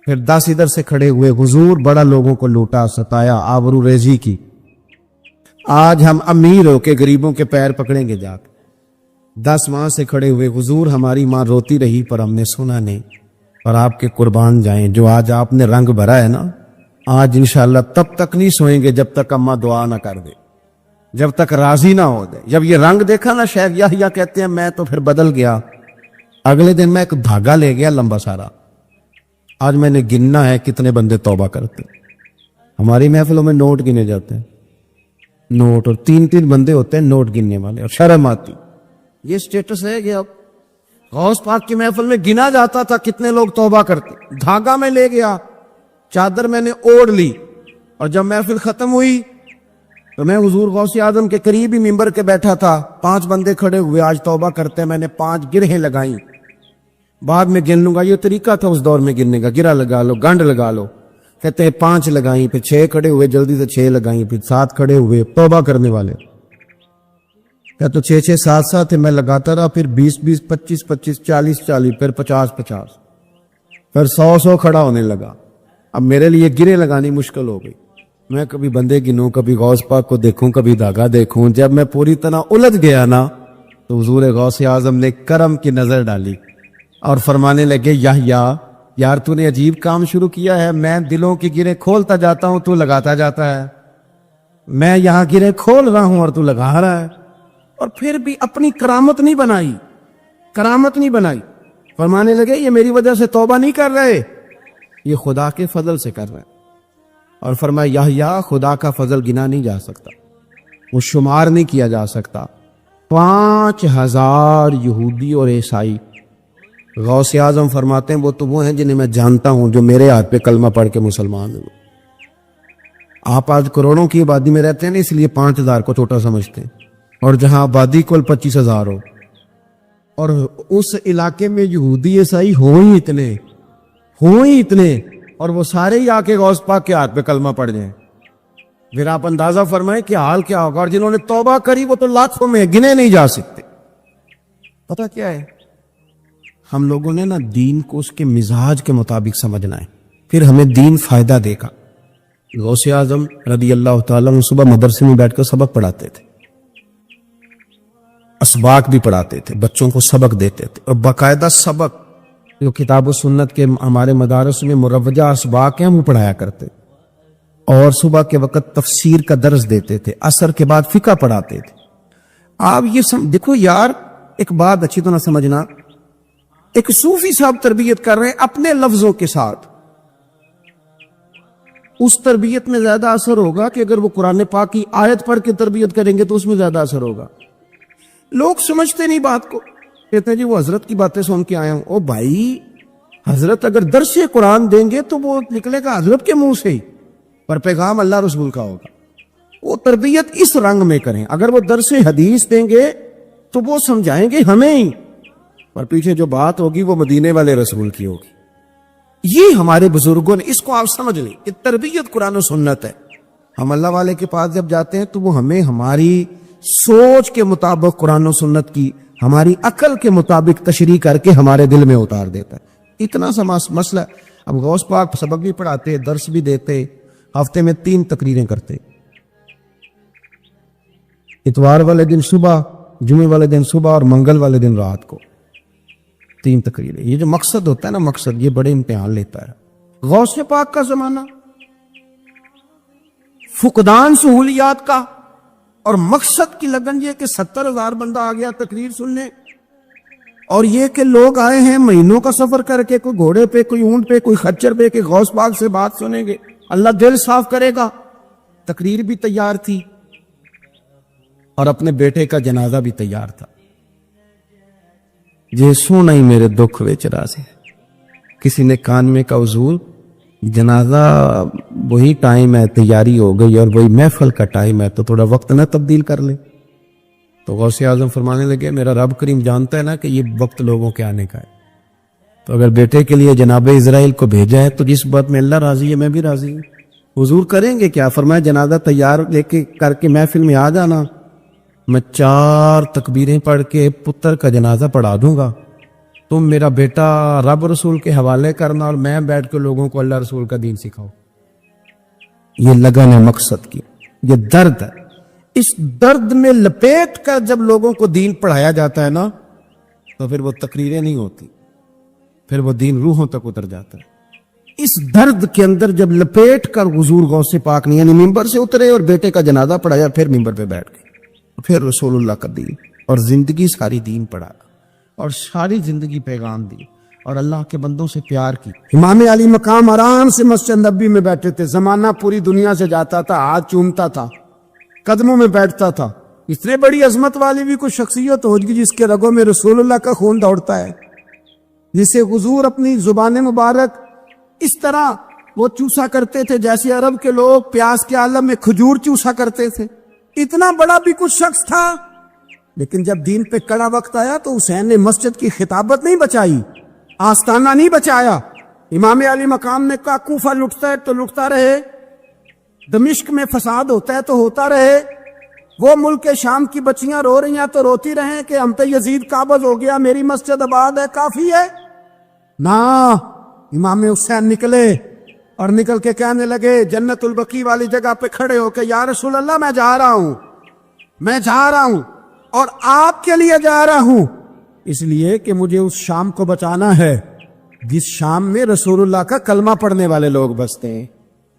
پھر 10 ادھر سے کھڑے ہوئے، حضور بڑا لوگوں کو لوٹا ستایا، آبرو ریزی کی، آج ہم امیر ہو کے غریبوں کے پیر پکڑیں گے جا کے۔ 10 وہاں سے کھڑے ہوئے، حضور ہماری ماں روتی رہی پر ہم نے سنا نہیں، اور آپ کے قربان جائیں، جو آج آپ نے رنگ بھرا ہے نا، آج انشاءاللہ تب تک نہیں سوئیں گے جب تک اماں دعا نہ کر دے، جب تک راضی نہ ہو جائے۔ جب یہ رنگ دیکھا نا، شیخ یحییٰ کہتے ہیں میں تو پھر بدل گیا، اگلے دن میں ایک دھاگا لے گیا لمبا سارا، آج میں نے گننا ہے کتنے بندے توبہ کرتے۔ ہماری محفلوں میں نوٹ گنے جاتے ہیں، نوٹ، اور 3 بندے ہوتے ہیں نوٹ گننے والے، اور شرم آتی، یہ سٹیٹس ہے کہ اب غوث پاک کی محفل میں گنا جاتا تھا کتنے لوگ توبہ کرتے۔ دھاگا میں لے گیا، چادر میں نے اوڑھ لی، اور جب محفل ختم ہوئی تو میں حضور غوث اعظم کے قریب ہی ممبر کے بیٹھا تھا، 5 بندے کھڑے ہوئے آج توبہ کرتے ہیں، میں نے 5 گرہیں لگائیں، بعد میں گن لوں گا، یہ طریقہ تھا اس دور میں گننے کا، گرہ لگا لو، گنڈ لگا لو، کہتے ہیں 5 لگائیں، پھر 6 کھڑے ہوئے، جلدی سے 6 لگائیں، پھر 7 کھڑے ہوئے توبہ کرنے والے، کہ تو 6 7 میں لگاتا رہا، پھر 20 25 40 پھر 50 پھر 100 کھڑا ہونے لگا۔ اب میرے لیے گرے لگانی مشکل ہو گئی، میں کبھی بندے گنوں، کبھی غوث پاک کو دیکھوں، کبھی دھاگا دیکھوں۔ جب میں پوری طرح الجھ گیا نا، تو حضور غوث اعظم نے کرم کی نظر ڈالی اور فرمانے لگے یحییٰ یار تو نے عجیب کام شروع کیا ہے، میں دلوں کی گریں کھولتا جاتا ہوں، تو لگاتا جاتا ہے۔
میں یہاں گرے کھول رہا ہوں اور تو لگا رہا ہے. اور پھر بھی اپنی کرامت نہیں بنائی، کرامت نہیں بنائی. فرمانے لگے یہ میری وجہ سے توبہ نہیں کر رہے، یہ خدا کے فضل سے کر رہے ہیں. اور فرمایا یحییٰ خدا کا فضل گنا نہیں جا سکتا، وہ شمار نہیں کیا جا سکتا. 5000 یہودی اور عیسائی. غوث اعظم فرماتے ہیں وہ ہیں جنہیں میں جانتا ہوں جو میرے ہاتھ پہ کلمہ پڑھ کے مسلمان ہوئے. آپ آج کروڑوں کی آبادی میں رہتے ہیں نا، اس لیے 5000 کو چھوٹا سمجھتے ہیں، اور جہاں آبادی کل 25,000 ہو، اور اس علاقے میں یہودی عیسائی ہوں ہی اتنے اور وہ سارے ہی آ کے غوث پاک کے ہاتھ پہ کلمہ پڑھ جائیں. پھر آپ اندازہ فرمائیں کہ حال کیا ہوگا. اور جنہوں نے توبہ کری وہ تو لاکھوں میں گنے نہیں جا سکتے. پتہ کیا ہے، ہم لوگوں نے نا دین کو اس کے مزاج کے مطابق سمجھنا ہے، پھر ہمیں دین فائدہ دے گا. غوث اعظم رضی اللہ تعالیٰ عنہ صبح مدرسے میں بیٹھ کر سبق پڑھاتے تھے، اسباق بھی پڑھاتے تھے، بچوں کو سبق دیتے تھے، اور باقاعدہ سبق جو کتاب و سنت کے ہمارے مدارس میں مروجہ اسباق ہیں وہ پڑھایا کرتے. اور صبح کے وقت تفسیر کا درس دیتے تھے، عصر کے بعد فقہ پڑھاتے تھے. آپ یہ دیکھو یار، ایک بات اچھی طرح سمجھنا، ایک صوفی صاحب تربیت کر رہے ہیں اپنے لفظوں کے ساتھ، اس تربیت میں زیادہ اثر ہوگا کہ اگر وہ قرآن پاک کی آیت پڑھ کے تربیت کریں گے تو اس میں زیادہ اثر ہوگا. لوگ سمجھتے نہیں بات کو، کہتے ہیں جی وہ حضرت کی باتیں سن کے آیا ہوں. او بھائی، حضرت اگر درس قرآن دیں گے تو وہ نکلے گا حضرت کے منہ سے ہی، پر پیغام اللہ رسول کا ہوگا. وہ تربیت اس رنگ میں کریں. اگر وہ درس حدیث دیں گے تو وہ سمجھائیں گے ہمیں ہی، پر پیچھے جو بات ہوگی وہ مدینے والے رسول کی ہوگی. یہ ہمارے بزرگوں نے، اس کو آپ سمجھ لیں کہ تربیت قرآن و سنت ہے. ہم اللہ والے کے پاس جب جاتے ہیں تو وہ ہمیں ہماری سوچ کے مطابق قرآن و سنت کی ہماری عقل کے مطابق تشریح کر کے ہمارے دل میں اتار دیتا ہے. اتنا سا مسئلہ. اب غوث پاک سبق بھی پڑھاتے، درس بھی دیتے، ہفتے میں 3 تقریریں کرتے. اتوار والے دن صبح، جمعے والے دن صبح اور منگل والے دن رات کو 3 تقریریں. یہ جو مقصد ہوتا ہے نا، مقصد یہ بڑے امتحان لیتا ہے. غوث پاک کا زمانہ، فقدان سہولیات کا، اور مقصد کی لگن یہ کہ 70,000 بندہ آ گیا تقریر سننے، اور یہ کہ لوگ آئے ہیں مہینوں کا سفر کر کے، کوئی گھوڑے پہ، کوئی اونٹ پہ، کوئی خچر پہ، کہ غوث پاک سے بات سنیں گے، اللہ دل صاف کرے گا. تقریر بھی تیار تھی اور اپنے بیٹے کا جنازہ بھی تیار تھا. یہ سونا ہی میرے دکھ وچ راز ہے. کسی نے کان میں کہا حضور جنازہ وہی ٹائم ہے، تیاری ہو گئی اور وہی محفل کا ٹائم ہے، تو تھوڑا وقت نہ تبدیل کر لے. تو غوث اعظم فرمانے لگے میرا رب کریم جانتا ہے نا کہ یہ وقت لوگوں کے آنے کا ہے، تو اگر بیٹے کے لیے جناب اسرائیل کو بھیجا ہے تو جس بات میں اللہ راضی ہے میں بھی راضی ہوں. حضور کریں گے کیا؟ فرمایا جنازہ تیار لے کے کر کے محفل میں آ جانا، میں 4 تکبیریں پڑھ کے پتر کا جنازہ پڑھا دوں گا، تم میرا بیٹا رب رسول کے حوالے کرنا اور میں بیٹھ کے لوگوں کو اللہ رسول کا دین سکھاؤ. یہ لگن ہے مقصد کی، یہ درد ہے. اس درد میں لپیٹ کر جب لوگوں کو دین پڑھایا جاتا ہے نا، تو پھر وہ تقریریں نہیں ہوتی، پھر وہ دین روحوں تک اتر جاتا ہے. اس درد کے اندر جب لپیٹ کر حضور غوث پاک نے یعنی ممبر سے اترے اور بیٹے کا جنازہ پڑھایا، پھر ممبر پہ بیٹھ گئے، پھر رسول اللہ کا دین اور زندگی ساری دین پڑھا اور ساری زندگی پیغام دی اور اللہ کے بندوں سے پیار کی. امام علی مقام آرام سے مسجد نبی میں بیٹھے تھے، زمانہ پوری دنیا سے جاتا تھا، ہاتھ چومتا تھا، قدموں میں بیٹھتا تھا. اتنے بڑی عظمت والی بھی کوئی شخصیت ہوگی جس کے رگوں میں رسول اللہ کا خون دوڑتا ہے، جسے حضور اپنی زبان مبارک اس طرح وہ چوسا کرتے تھے جیسے عرب کے لوگ پیاس کے عالم میں کھجور چوسا کرتے تھے. اتنا بڑا بھی کچھ شخص تھا، لیکن جب دین پہ کڑا وقت آیا تو حسین نے مسجد کی خطابت نہیں بچائی، آستانہ نہیں بچایا. امام علی مقام نے کہا کوفہ لٹتا ہے تو لٹتا رہے، دمشق میں فساد ہوتا ہے تو ہوتا رہے، وہ ملک شام کی بچیاں رو رہی ہیں تو روتی رہیں کہ ہم پہ یزید قابض ہو گیا، میری مسجد آباد ہے، کافی ہے نا. امام حسین نکلے اور نکل کے کہنے لگے جنت البقیع والی جگہ پہ کھڑے ہو کے یا رسول اللہ میں جا رہا ہوں اور آپ کے لیے جا رہا ہوں، اس لیے کہ مجھے اس شام کو بچانا ہے جس شام میں رسول اللہ کا کلمہ پڑھنے والے لوگ بستے ہیں.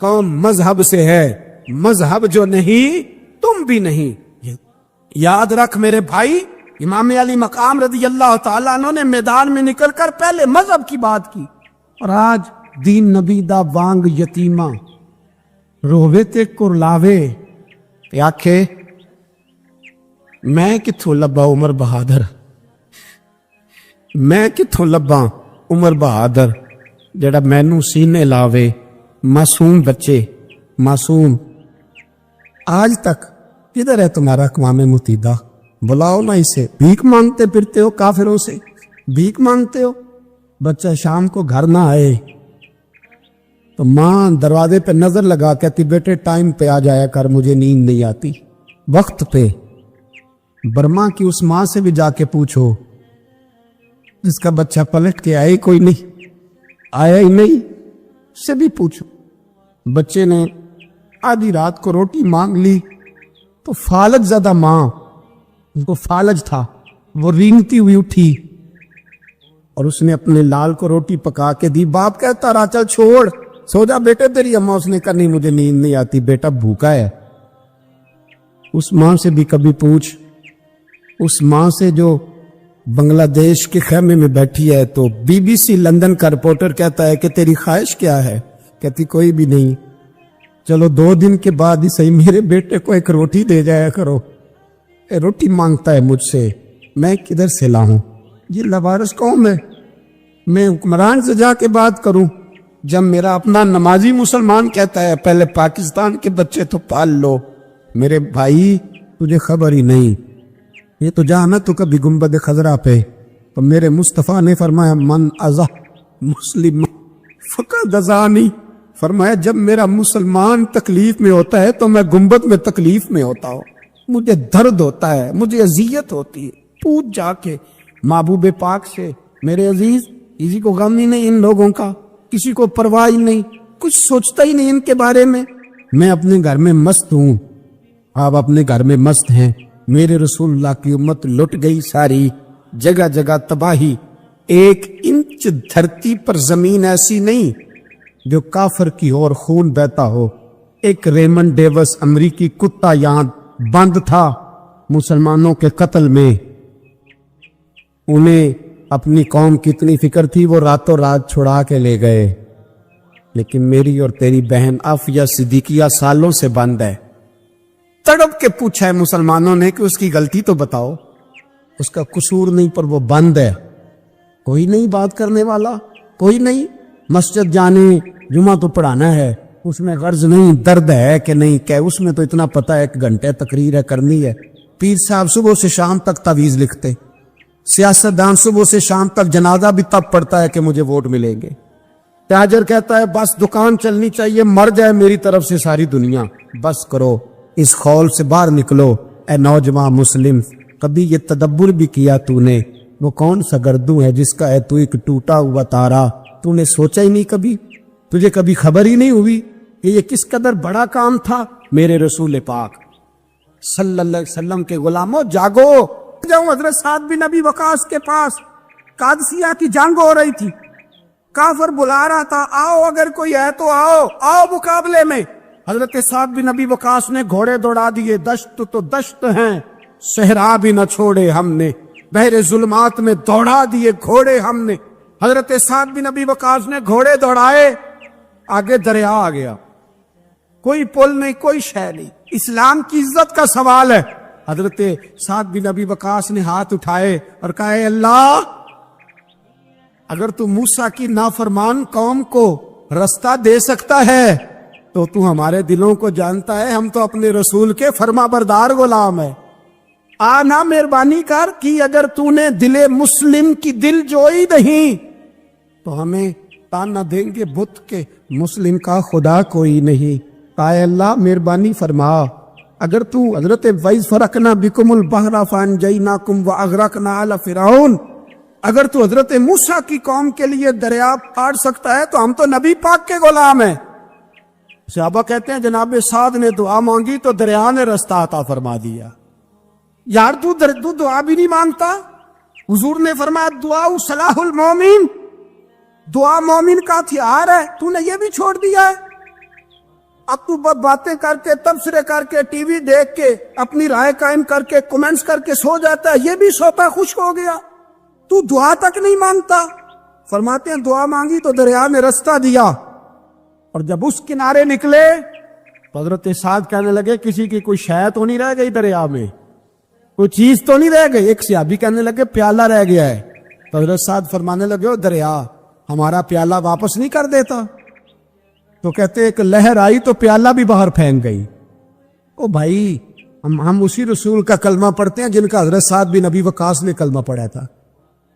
قوم مذہب سے ہے، مذہب جو نہیں تم بھی نہیں. یاد رکھ میرے بھائی، امام علی مقام رضی اللہ تعالیٰ عنہ نے میدان میں نکل کر پہلے مذہب کی بات کی، اور آج دین نبی دا وانگ یتیمہ رووے تے کرلاوے تے آکھے میں کتھوں لبا عمر بہادر، میں کتھوں لبا عمر بہادر جڑا مینوں سینے لاوے. معصوم بچے، معصوم. آج تک کدھر ہے تمہارا اقوام متحدہ؟ بلاؤ نا اسے. بھیک مانگتے پھرتے ہو کافروں سے، بھیک مانگتے ہو. بچہ شام کو گھر نہ آئے تو ماں دروازے پہ نظر لگا کہتی بیٹے ٹائم پہ آ جایا کر، مجھے نیند نہیں آتی. وقت پہ. برما کی اس ماں سے بھی جا کے پوچھو جس کا بچہ پلٹ کے آئے کوئی نہیں، آیا ہی نہیں، اس سے بھی پوچھو. بچے نے آدھی رات کو روٹی مانگ لی تو فالج زدہ ماں، اس کو فالج تھا، وہ رینگتی ہوئی اٹھی اور اس نے اپنے لال کو روٹی پکا کے دی. باپ کہتا رہا چل چھوڑ سو جا بیٹے تیری اماں. اس نے کہا نہیں مجھے نیند نہیں آتی، بیٹا بھوکا ہے. اس ماں سے بھی کبھی پوچھ، اس ماں سے جو بنگلہ دیش کے خیمے میں بیٹھی ہے تو بی بی سی لندن کا رپورٹر کہتا ہے کہ تیری خواہش کیا ہے؟ کہتی کوئی بھی نہیں. چلو 2 دن کے بعد ہی صحیح میرے بیٹے کو ایک روٹی دے جایا کرو. روٹی مانگتا ہے مجھ سے، میں کدھر سے لاؤں؟ یہ لوارث قوم ہے. میں حکمران سے جا کے بات کروں جب میرا اپنا نمازی مسلمان کہتا ہے پہلے پاکستان کے بچے تو پال لو. میرے بھائی تجھے خبر ہی نہیں. یہ تو جانا تو کبھی گنبد خضرا پہ تو میرے مصطفیٰ نے فرمایا من ازا مسلم فقط ازانی. فرمایا جب میرا مسلمان تکلیف میں ہوتا ہے تو میں گنبد میں تکلیف میں ہوتا ہوں، مجھے درد ہوتا ہے، مجھے اذیت ہوتی ہے. پوچھ جا کے محبوب پاک سے. میرے عزیز کسی کو غم ہی نہیں ان لوگوں کا، کسی کو پرواہ ہی نہیں، کچھ سوچتا ہی نہیں ان کے بارے میں. میں اپنے گھر میں مست ہوں، آپ اپنے گھر میں مست ہیں. میرے رسول اللہ کی امت لٹ گئی ساری، جگہ جگہ تباہی. 1 انچ دھرتی پر زمین ایسی نہیں جو کافر کی اور خون بہتا ہو. ایک ریمنڈ ڈیوس امریکی کتا یہاں بند تھا مسلمانوں کے قتل میں. انہیں اپنی قوم کی اتنی فکر تھی وہ راتوں رات چھڑا کے لے گئے. لیکن میری اور تیری بہن عافیہ صدیقیہ سالوں سے بند ہے. تڑپ کے پوچھا ہے مسلمانوں نے کہ اس کی غلطی تو بتاؤ، اس کا قصور نہیں پر وہ بند ہے. کوئی نہیں بات کرنے والا، کوئی نہیں. مسجد جانے جمعہ تو پڑھانا ہے، اس میں غرض نہیں درد ہے کہ نہیں کہ اس میں تو اتنا پتہ ہے 1 گھنٹے تقریر ہے کرنی ہے. پیر صاحب صبح سے شام تک تعویذ لکھتے، سیاستدان صبح سے شام تک جنازہ بھی تب پڑتا ہے کہ مجھے ووٹ ملیں گے. تاجر کہتا ہے بس دکان چلنی چاہیے، مر جائے میری طرف سے ساری دنیا. بس کرو، اس خول سے باہر نکلو. اے نوجوان مسلم، کبھی یہ تدبر بھی کیا تو نے وہ کون سا گردوں ہے جس کا ہے تو ایک ٹوٹا ہوا تارا؟ تو نے سوچا ہی نہیں کبھی؟ تجھے کبھی خبر ہی نہیں ہوئی کہ یہ کس قدر بڑا کام تھا؟ میرے رسول پاک صلی اللہ علیہ وسلم کے غلاموں جاگو. جاؤں حضرت سعد بن ابی وقاص کے پاس، قادسیہ کی جنگ ہو رہی تھی، کافر بلا رہا تھا آؤ اگر کوئی ہے تو آؤ، آؤ مقابلے میں. حضرت سعد بن ابی وقاص نے گھوڑے دوڑا دیے. دشت تو دشت ہیں، صحرا بھی نہ چھوڑے ہم نے، بحر ظلمات میں دوڑا دیے گھوڑے ہم نے. حضرت سعد بن ابی وقاص نے گھوڑے دوڑائے، آگے دریا آ گیا، کوئی پل نہیں، کوئی شے نہیں. اسلام کی عزت کا سوال ہے. حضرت سعد بن ابی وقاص نے ہاتھ اٹھائے اور کہا اے اللہ، اگر تو موسیٰ کی نافرمان قوم کو رستہ دے سکتا ہے تو ہمارے دلوں کو جانتا ہے، ہم تو اپنے رسول کے فرما بردار غلام ہیں. آنا مہربانی کر کہ اگر تو نے دل مسلم کی دل جوئی نہیں تو ہمیں تانا دیں گے بت کے مسلم کا خدا کوئی نہیں. اے اللہ مہربانی فرما، اگر تو حضرت وَإِذْ فَرَقْنَا بِكُمُ الْبَحْرَ فَأَنْجَيْنَاكُمْ وَأَغْرَقْنَا آلَ فِرْعَوْنَ، اگر تو حضرت موسیٰ کی قوم کے لیے دریا پاڑ سکتا ہے تو ہم تو نبی پاک کے غلام ہیں. صحابہ کہتے ہیں جناب سعد نے دعا مانگی تو دریا نے رستہ عطا فرما دیا. یار تو دعا بھی نہیں مانگتا. حضور نے فرمایا دعا صلاح المومن، دعا مومن کا ہتھیار ہے، تو نے یہ بھی چھوڑ دیا ہے. اب تو باتیں کر کے تبصرے کر کے ٹی وی دیکھ کے اپنی رائے قائم کر کے کمنٹس کر کے سو جاتا ہے، یہ بھی سوتا خشک ہو گیا، تو دعا تک نہیں مانگتا۔ فرماتے ہیں دعا مانگی تو دریا میں رستہ دیا، اور جب اس کنارے نکلے تو حضرت سعد کہنے لگے کسی کی کوئی شے تو نہیں رہ گئی دریا میں، کوئی چیز تو نہیں رہ گئی۔ ایک صحابی کہنے لگے پیالہ رہ گیا ہے، تو حضرت سعد فرمانے لگے او دریا ہمارا پیالہ واپس نہیں کر دیتا؟ تو کہتے ایک لہر آئی تو پیالہ بھی باہر پھینک گئی۔ او بھائی ہم اسی رسول کا کلمہ پڑھتے ہیں جن کا حضرت سعد بن ابی وقاص نے کلمہ پڑھا تھا،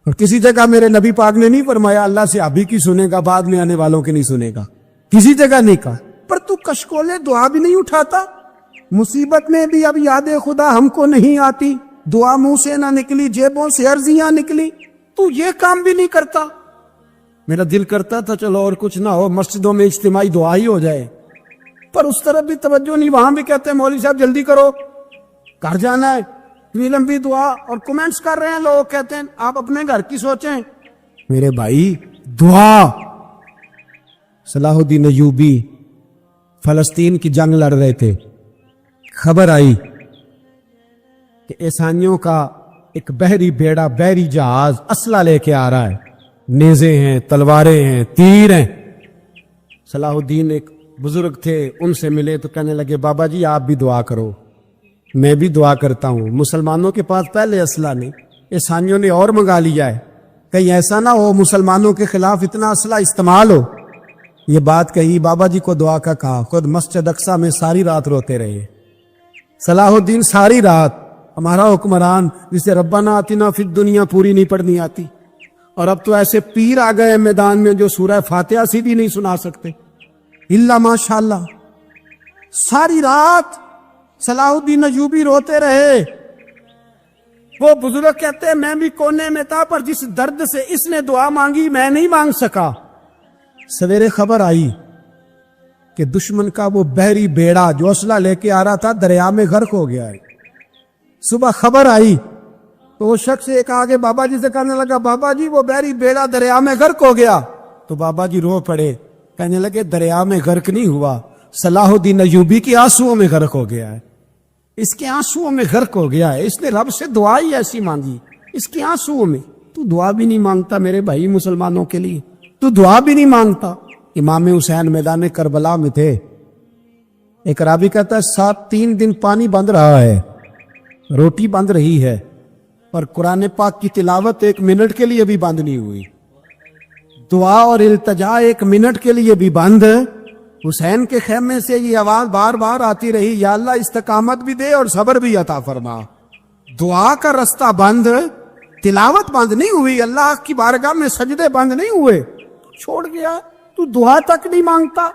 اور کسی جگہ میرے نبی پاک نے نہیں فرمایا اللہ سے ابھی کی سنے گا بعد میں آنے والوں کی نہیں سنے گا، کسی جگہ نہیں کہا۔ پر تو کشکولے دعا بھی نہیں اٹھاتا، مصیبت میں بھی اب یاد خدا ہم کو نہیں آتی، دعا منہ سے نہ نکلی جیبوں سے عرضیاں نکلی، تو یہ کام بھی نہیں کرتا۔ میرا دل کرتا تھا چلو اور کچھ نہ ہو مسجدوں میں اجتماعی دعا ہی ہو جائے، پر اس طرف بھی توجہ نہیں، وہاں بھی کہتے ہیں مولوی صاحب جلدی کرو گھر جانا ہے، اتنی لمبی دعا، اور کمنٹس کر رہے ہیں لوگ، کہتے ہیں آپ اپنے گھر کی سوچیں۔ میرے بھائی دعا، صلاح الدین ایوبی فلسطین کی جنگ لڑ رہے تھے، خبر آئی کہ عیسائیوں کا ایک بحری بیڑا بحری جہاز اسلحہ لے کے آ رہا ہے، نیزے ہیں تلواریں ہیں تیر ہیں۔ صلاح الدین ایک بزرگ تھے، ان سے ملے تو کہنے لگے بابا جی آپ بھی دعا کرو، میں بھی دعا کرتا ہوں، مسلمانوں کے پاس پہلے اسلحہ نہیں، عیسائیوں نے اور منگا لیا ہے، کہیں ایسا نہ ہو مسلمانوں کے خلاف اتنا اسلحہ استعمال ہو۔ یہ بات کہی، بابا جی کو دعا کا کہا، خود مسجد اقصیٰ میں ساری رات روتے رہے۔ صلاح الدین ساری رات، ہمارا حکمران جسے ربنا آتنا فی الدنیا پوری نہیں پڑھنی آتی، اور اب تو ایسے پیر آ گئے میدان میں جو سورہ فاتحہ سیدھی نہیں سنا سکتے، الا ماشاءاللہ۔ ساری رات صلاح الدین ایوبی روتے رہے۔ وہ بزرگ کہتے ہیں میں بھی کونے میں تھا، پر جس درد سے اس نے دعا مانگی میں نہیں مانگ سکا۔ سویرے خبر آئی کہ دشمن کا وہ بحری بیڑا جو اسلحہ لے کے آ رہا تھا دریا میں غرق ہو گیا ہے۔ صبح خبر آئی تو وہ شخص ایک آگے بابا جی سے کہنے لگا بابا جی وہ بحری بیڑا دریا میں غرق ہو گیا، تو بابا جی رو پڑے، کہنے لگے دریا میں غرق نہیں ہوا، صلاح الدین ایوبی کے آنسوؤں میں غرق ہو گیا ہے، اس کے آنسوؤں میں غرق ہو گیا ہے، اس نے رب سے دعا ہی ایسی مانگی اس کے آنسوؤں میں۔ تو دعا بھی نہیں مانگتا میرے بھائی مسلمانوں کے لیے، تو دعا بھی نہیں مانگتا۔ امام حسین میدان کربلا میں تھے، ایک راوی کہتا ہے 3 دن پانی بند رہا ہے، روٹی بند رہی ہے، اور قرآن پاک کی تلاوت 1 منٹ کے لیے بھی بند نہیں ہوئی، دعا اور التجا 1 منٹ کے لیے بھی بند۔ حسین کے خیمے سے یہ آواز بار بار آتی رہی، یا اللہ استقامت بھی دے اور صبر بھی عطا فرما۔ دعا کا رستہ بند، تلاوت بند نہیں ہوئی، اللہ کی بارگاہ میں سجدے بند نہیں ہوئے، چھوڑ گیا۔ تو دعا تک نہیں مانگتا،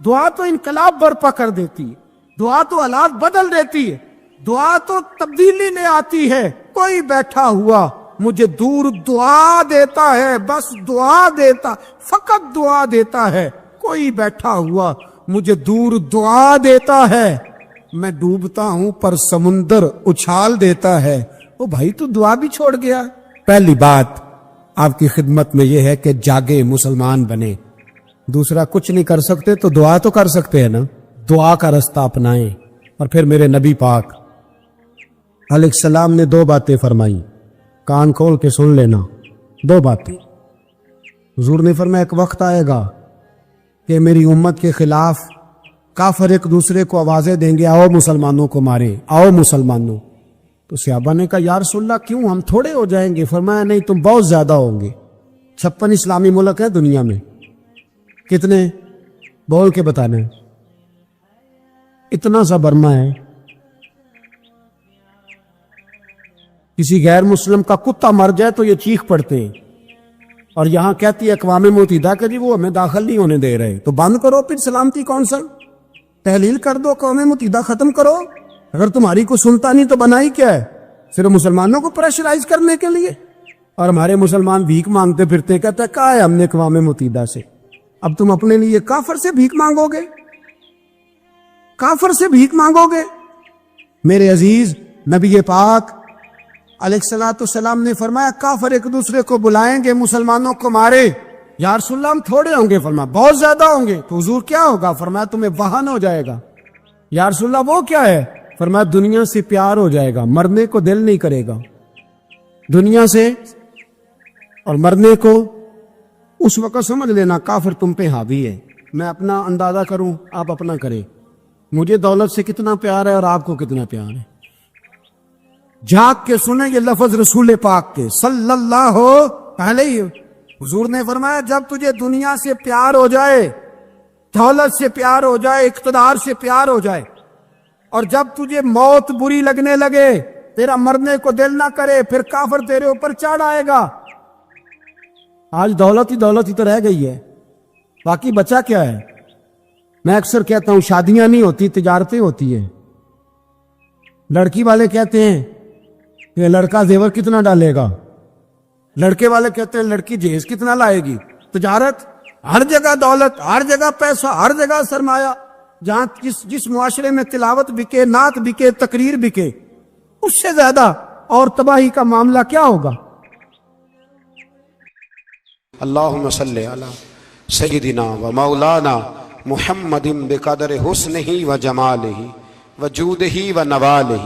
دعا تو انقلاب برپا کر دیتی ہے، دعا تو حالات بدل دیتی ہے، دعا تو تبدیلی لے آتی ہے۔ کوئی بیٹھا ہوا مجھے دور دعا دیتا ہے، بس دعا دیتا، فقط دعا دیتا ہے، کوئی بیٹھا ہوا مجھے دور دعا دیتا ہے، میں ڈوبتا ہوں پر سمندر اچھال دیتا ہے۔ او بھائی تو دعا بھی چھوڑ گیا۔ پہلی بات آپ کی خدمت میں یہ ہے کہ جاگے مسلمان بنے، دوسرا کچھ نہیں کر سکتے تو دعا تو کر سکتے ہیں نا، دعا کا رستہ اپنائیں۔ اور پھر میرے نبی پاک علیہ السلام نے 2 باتیں فرمائی، کان کھول کے سن لینا، 2 باتیں۔ حضور نے فرمایا ایک وقت آئے گا کہ میری امت کے خلاف کافر ایک دوسرے کو آوازیں دیں گے، آؤ مسلمانوں کو مارے، آؤ مسلمانوں۔ تو صحابہ نے کہا یا رسول اللہ کیوں، ہم تھوڑے ہو جائیں گے؟ فرمایا نہیں، تم بہت زیادہ ہوں گے۔ 56 اسلامی ملک ہیں دنیا میں، کتنے بول کے بتانا ہے؟ اتنا سا برما ہے، کسی غیر مسلم کا کتا مر جائے تو یہ چیخ پڑتے ہیں، اور یہاں کہتی ہے اقوام متحدہ کہ جی وہ ہمیں داخل نہیں ہونے دے رہے، تو بند کرو پھر سلامتی کونسل، تحلیل کر دو، اقوام متحدہ ختم کرو۔ اگر تمہاری کو سنتا نہیں تو بنائی کیا ہے؟ صرف مسلمانوں کو پریشرائز کرنے کے لیے، اور ہمارے مسلمان بھیک مانگتے پھرتے، کہتا ہے کہا ہے ہم نے اقوام متحدہ سے، اب تم اپنے لیے کافر سے بھیک مانگو گے، کافر سے بھیک مانگو گے؟ میرے عزیز نبی پاک علیہ الصلوۃ والسلام نے فرمایا کافر ایک دوسرے کو بلائیں گے مسلمانوں کو مارے، یا رسول اللہ ہم تھوڑے ہوں گے، فرمایا بہت زیادہ ہوں گے. تو حضور کیا ہوگا؟ فرمایا تمہیں وہن ہو جائے گا. یا رسول اللہ وہ کیا ہے؟ فرمایا دنیا سے پیار ہو جائے گا، مرنے کو دل نہیں کرے گا دنیا سے. اور مرنے کو اس وقت سمجھ لینا کافر تم پہ حاوی ہے. میں اپنا اندازہ کروں، آپ اپنا کریں. مجھے دولت سے کتنا پیار ہے اور آپ کو کتنا پیار ہے. جھانک کے سنیں یہ لفظ رسول پاک کے صلی اللہ پہلے ہی حضور نے فرمایا جب تجھے دنیا سے پیار ہو جائے، دولت سے پیار ہو جائے، اقتدار سے پیار ہو جائے، اور جب تجھے موت بری لگنے لگے، تیرا مرنے کو دل نہ کرے، پھر کافر تیرے اوپر چڑھ آئے گا. آج دولت ہی تو رہ گئی ہے، باقی بچا کیا ہے؟ میں اکثر کہتا ہوں شادیاں نہیں ہوتی، تجارتیں ہوتی ہیں. لڑکی والے کہتے ہیں کہ لڑکا زیور کتنا ڈالے گا، لڑکے والے کہتے ہیں لڑکی جہیز کتنا لائے گی. تجارت، ہر جگہ دولت، ہر جگہ پیسہ، ہر جگہ سرمایہ. جہاں جس معاشرے میں تلاوت بکے، نعت بکے، تقریر بکے، اس سے زیادہ اور تباہی کا معاملہ کیا ہوگا؟
اللہم صلی علی سیدنا و مولانا محمد بقدر حسنہ و جمالہ و جودہ و نوالہ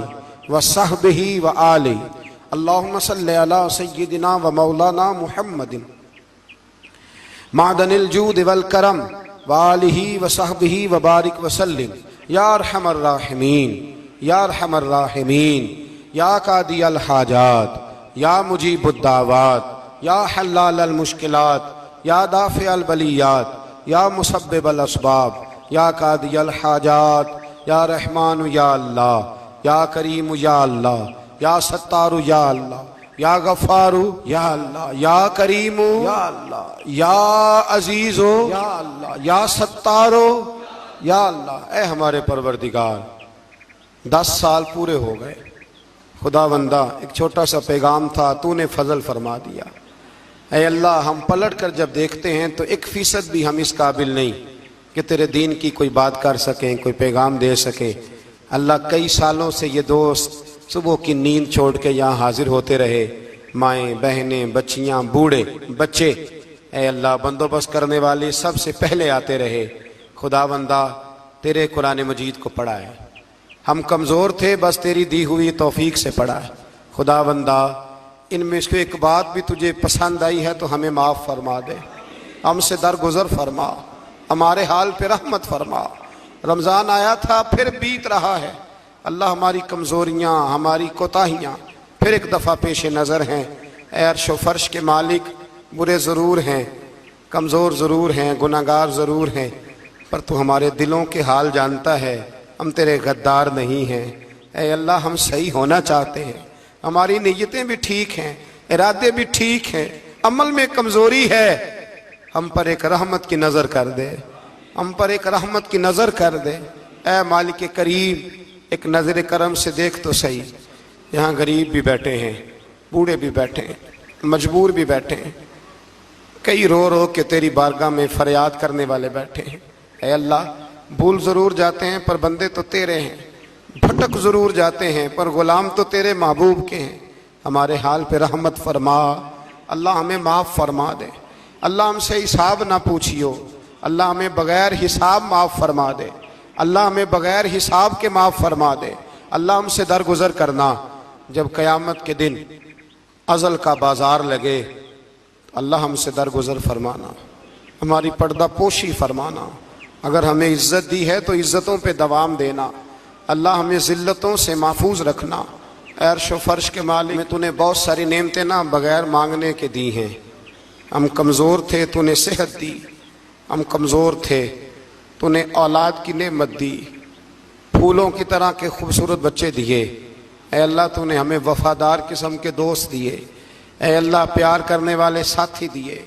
و صحبہ و آلہ. اللہم صلی علی سیدنا و مولانا محمد معدن الجود والکرم و آلہ و صحبہ و بارک وسلم. یا ارحم الراحمین، یا ارحم الراحمین، یا قاضی الحاجات، یا مجیب الدعوات، یا حلال المشکلات، یا دافع البلیات، یا مسبب الاسباب، یا قاضی الحاجات، یا رحمان یا اللہ، یا کریم یا اللہ، یا ستار یا اللہ، یا غفار یا اللہ، یا کریم یا اللہ، یا عزیز یا اللہ، یا ستار یا اللہ. اے ہمارے پروردگار، 10 سال پورے ہو گئے خدا بندہ، ایک چھوٹا سا پیغام تھا، تو نے فضل فرما دیا. اے اللہ ہم پلٹ کر جب دیکھتے ہیں تو 1% بھی ہم اس قابل نہیں کہ تیرے دین کی کوئی بات کر سکیں، کوئی پیغام دے سکیں. اللہ کئی سالوں سے یہ دوست صبح کی نیند چھوڑ کے یہاں حاضر ہوتے رہے، مائیں، بہنیں، بچیاں، بوڑھے، بچے. اے اللہ بندوبست کرنے والے سب سے پہلے آتے رہے. خدا بندہ تیرے قرآن مجید کو پڑھا ہے، ہم کمزور تھے، بس تیری دی ہوئی توفیق سے پڑھا ہے. خدا بندہ ان میں سے ایک بات بھی تجھے پسند آئی ہے تو ہمیں معاف فرما دے، ہم سے درگزر فرما، ہمارے حال پہ رحمت فرما. رمضان آیا تھا پھر بیت رہا ہے، اللہ ہماری کمزوریاں، ہماری کوتاہیاں پھر ایک دفعہ پیش نظر ہیں. اے عرش و فرش کے مالک، برے ضرور ہیں، کمزور ضرور ہیں، گناہگار ضرور ہیں، پر تو ہمارے دلوں کے حال جانتا ہے. ہم تیرے غدار نہیں ہیں. اے اللہ ہم صحیح ہونا چاہتے ہیں، ہماری نیتیں بھی ٹھیک ہیں، ارادے بھی ٹھیک ہیں، عمل میں کمزوری ہے. ہم پر ایک رحمت کی نظر کر دے، ہم پر ایک رحمت کی نظر کر دے. اے مالک کریم، ایک نظر کرم سے دیکھ تو صحیح. یہاں غریب بھی بیٹھے ہیں، بوڑھے بھی بیٹھے ہیں، مجبور بھی بیٹھے ہیں، کئی رو رو کے تیری بارگاہ میں فریاد کرنے والے بیٹھے ہیں. اے اللہ بھول ضرور جاتے ہیں پر بندے تو تیرے ہیں، بھٹک ضرور جاتے ہیں پر غلام تو تیرے محبوب کے ہیں. ہمارے حال پہ رحمت فرما. اللہ ہمیں معاف فرما دے. اللہ ہم سے حساب نہ پوچھیو. اللہ ہمیں بغیر حساب معاف فرما دے. اللہ ہمیں بغیر حساب کے معاف فرما دے. اللہ ہم سے درگزر کرنا. جب قیامت کے دن ازل کا بازار لگے اللہ ہم سے درگزر فرمانا، ہماری پردہ پوشی فرمانا. اگر ہمیں عزت دی ہے تو عزتوں پہ دوام دینا. اللہ ہمیں ذلتوں سے محفوظ رکھنا. اے عرش و فرش کے مالک، میں تو نے بہت ساری نعمتیں نہ بغیر مانگنے کے دی ہیں. ہم کمزور تھے، تو نے صحت دی. ہم کمزور تھے، تو نے اولاد کی نعمت دی. پھولوں کی طرح کے خوبصورت بچے دیے. اے اللہ تو نے ہمیں وفادار قسم کے دوست دیے. اے اللہ پیار کرنے والے ساتھی دیے،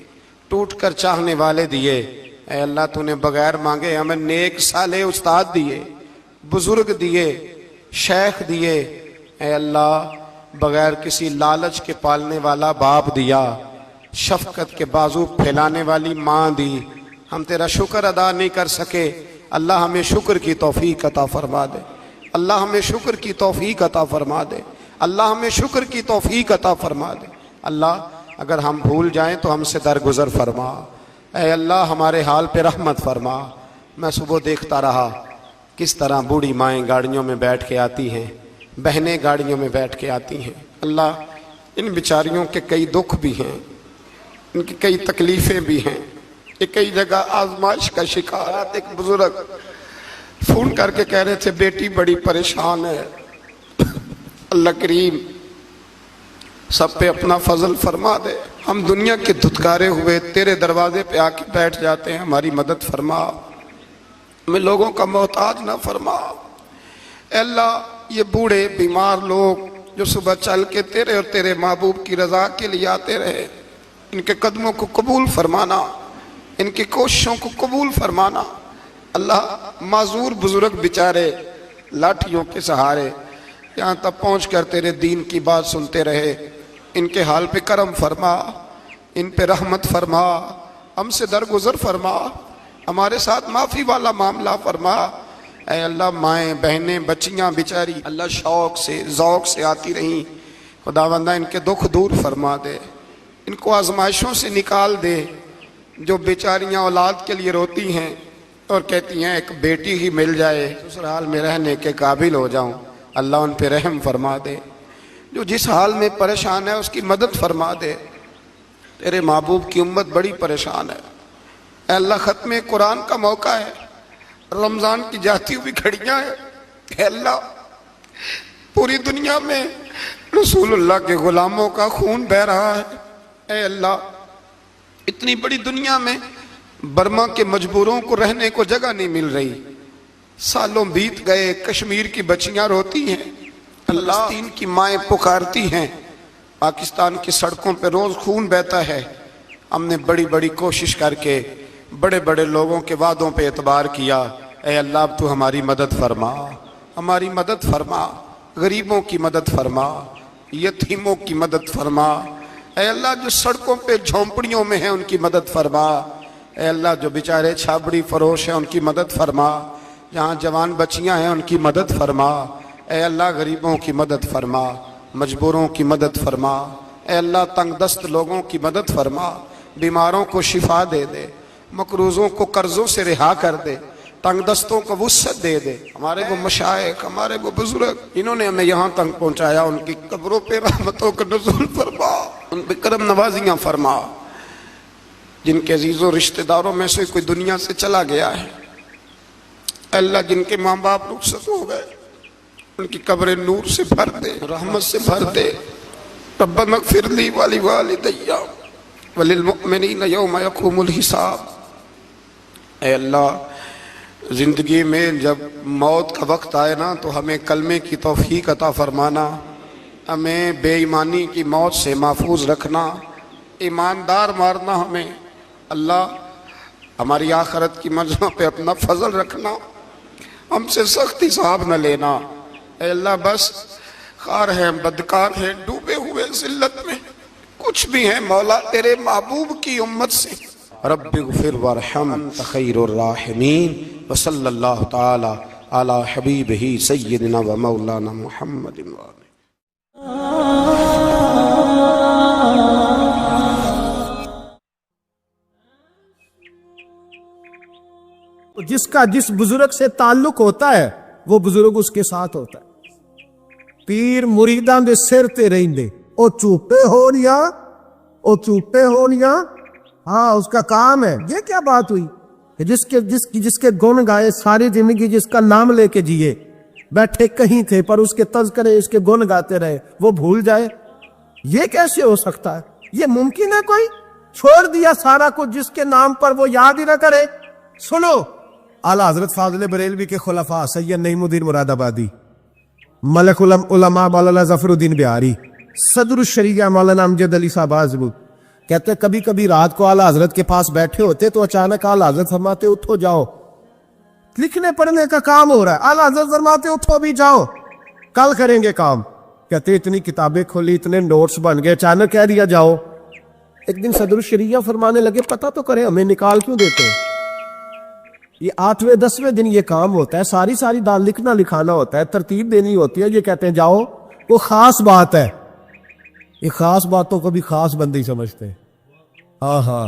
ٹوٹ کر چاہنے والے دیے. اے اللہ تو نے بغیر مانگے ہمیں نیک صالح استاد دیے، بزرگ دیے، شیخ دیے. اے اللہ بغیر کسی لالچ کے پالنے والا باپ دیا، شفقت کے بازو پھیلانے والی ماں دی. ہم تیرا شکر ادا نہیں کر سکے. اللہ ہمیں شکر کی توفیق عطا فرما دے. اللہ ہمیں شکر کی توفیق عطا فرما دے. اللہ ہمیں شکر کی توفیق عطا فرما دے. اللہ اگر ہم بھول جائیں تو ہم سے درگزر فرما. اے اللہ ہمارے حال پہ رحمت فرما۔ میں صبح دیکھتا رہا کس طرح بوڑھی مائیں گاڑیوں میں بیٹھ کے آتی ہیں، بہنیں گاڑیوں میں بیٹھ کے آتی ہیں۔ اللہ ان بیچاریوں کے کئی دکھ بھی ہیں، ان کی کئی تکلیفیں بھی ہیں، یہ کئی جگہ آزمائش کا شکار۔ ایک بزرگ فون کر کے کہہ رہے تھے بیٹی بڑی پریشان ہے، اللہ کریم سب پہ اپنا فضل فرما دے، ہم دنیا کے دھتکارے ہوئے تیرے دروازے پہ آ کے بیٹھ جاتے ہیں، ہماری مدد فرما، ہمیں لوگوں کا محتاج نہ فرما۔ اے اللہ یہ بوڑھے بیمار لوگ جو صبح چل کے تیرے اور تیرے محبوب کی رضا کے لیے آتے رہے، ان کے قدموں کو قبول فرمانا، ان کی کوششوں کو قبول فرمانا۔ اللہ معذور بزرگ بیچارے لاٹھیوں کے سہارے یہاں تک پہنچ کر تیرے دین کی بات سنتے رہے، ان کے حال پہ کرم فرما، ان پہ رحمت فرما، ہم سے درگزر فرما، ہمارے ساتھ معافی والا معاملہ فرما۔ اے اللہ مائیں بہنیں بچیاں بیچاری اللہ شوق سے ذوق سے آتی رہیں، خداوندہ ان کے دکھ دور فرما دے، ان کو آزمائشوں سے نکال دے۔ جو بیچاریاں اولاد کے لیے روتی ہیں اور کہتی ہیں ایک بیٹی ہی مل جائے سسرال میں رہنے کے قابل ہو جاؤں، اللہ ان پہ رحم فرما دے۔ جو جس حال میں پریشان ہے اس کی مدد فرما دے، تیرے محبوب کی امت بڑی پریشان ہے۔ اے اللہ ختم قرآن کا موقع ہے، رمضان کی جاتی ہوئی گھڑیاں ہیں، اے اللہ پوری دنیا میں رسول اللہ کے غلاموں کا خون بہہ رہا ہے۔ اے اللہ اتنی بڑی دنیا میں برما کے مجبوروں کو رہنے کو جگہ نہیں مل رہی، سالوں بیت گئے، کشمیر کی بچیاں روتی ہیں، اللہ فلسطین کی مائیں پکارتی ہیں، پاکستان کی سڑکوں پہ روز خون بہتا ہے۔ ہم نے بڑی بڑی کوشش کر کے بڑے بڑے لوگوں کے وعدوں پہ اعتبار کیا، اے اللہ اب تو ہماری مدد فرما، ہماری مدد فرما، غریبوں کی مدد فرما، یتیموں کی مدد فرما۔ اے اللہ جو سڑکوں پہ جھونپڑیوں میں ہیں ان کی مدد فرما، اے اللہ جو بیچارے چھابڑی فروش ہیں ان کی مدد فرما، جہاں جوان بچیاں ہیں ان کی مدد فرما۔ اے اللہ غریبوں کی مدد فرما، مجبوروں کی مدد فرما، اے اللہ تنگ دست لوگوں کی مدد فرما، بیماروں کو شفا دے دے، مقروضوں کو قرضوں سے رہا کر دے، تنگ دستوں کو وسعت دے دے۔ ہمارے وہ مشائخ، ہمارے وہ بزرگ جنہوں نے ہمیں یہاں تک پہنچایا، ان کی قبروں پہ رحمتوں کا نزول فرما، ان پہ کرم نوازیاں فرما۔ جن کے عزیز و رشتہ داروں میں سے کوئی دنیا سے چلا گیا ہے، اللہ جن کے ماں باپ رخصت ہو گئے ان کی قبریں نور سے بھر دے، رحمت سے بھر دے۔ ربنا اغفر لی ولوالدی وللمؤمنین یوم یقوم الحساب۔ اے اللہ زندگی میں جب موت کا وقت آئے نا تو ہمیں کلمے کی توفیق عطا فرمانا، ہمیں بے ایمانی کی موت سے محفوظ رکھنا، ایماندار مارنا ہمیں۔ اللہ ہماری آخرت کی منزلوں پہ اپنا فضل رکھنا، ہم سے سخت حساب نہ لینا۔ اے اللہ بس خار ہیں، بدکار ہیں، ڈوبے ہوئے ذلت میں کچھ بھی ہیں، مولا تیرے محبوب کی امت سے رب اغفر وارحم انت خیر الراحمین، وصلی اللہ تعالی علی حبیبہ سیدنا و مولانا محمد وآلہ۔
جس کا جس بزرگ سے تعلق ہوتا ہے وہ بزرگ اس کے ساتھ ہوتا ہے۔ پیر مریداں دے سر تے رہندے، او چوپے ہونیا، او چوپے ہونیا، ہاں اس کا کام ہے۔ یہ کیا بات ہوئی کہ جس کے گن گائے ساری زندگی، جس کا نام لے کے جیے، بیٹھے کہیں تھے پر اس کے تذکرے اس کے گن گاتے رہے، وہ بھول جائے؟ یہ کیسے ہو سکتا ہے؟ یہ ممکن ہے؟ کوئی چھوڑ دیا سارا کچھ جس کے نام پر وہ یاد ہی نہ کرے؟ سنو اعلیٰ حضرت فاضل بریلوی کے خلفاء سید نعیم الدین مراد آبادی، ملک علماء مولانا ظفر الدین بہاری، صدر الشریعہ مولانا امجد علی صاحب آزمود کہتے کبھی کبھی رات کو اعلیٰ حضرت کے پاس بیٹھے ہوتے تو اچانک اعلیٰ حضرت فرماتے اٹھو جاؤ، لکھنے پڑھنے کا کام ہو رہا ہے، اعلیٰ حضرت فرماتے اٹھو بھی جاؤ، کل کریں گے کام۔ کہتے اتنی کتابیں کھولی، اتنے نوٹس بن گئے، اچانک کہہ دیا جاؤ۔ ایک دن صدر الشریعہ فرمانے لگے پتہ تو کریں ہمیں نکال کیوں دیتے ہیں؟ یہ 8ویں 10ویں دن یہ کام ہوتا ہے، ساری دال لکھنا لکھانا ہوتا ہے، ترتیب دینی ہوتی ہے، یہ کہتے ہیں جاؤ، وہ خاص بات ہے۔ یہ خاص باتوں کو بھی خاص بندے ہی سمجھتے ہیں۔ ہاں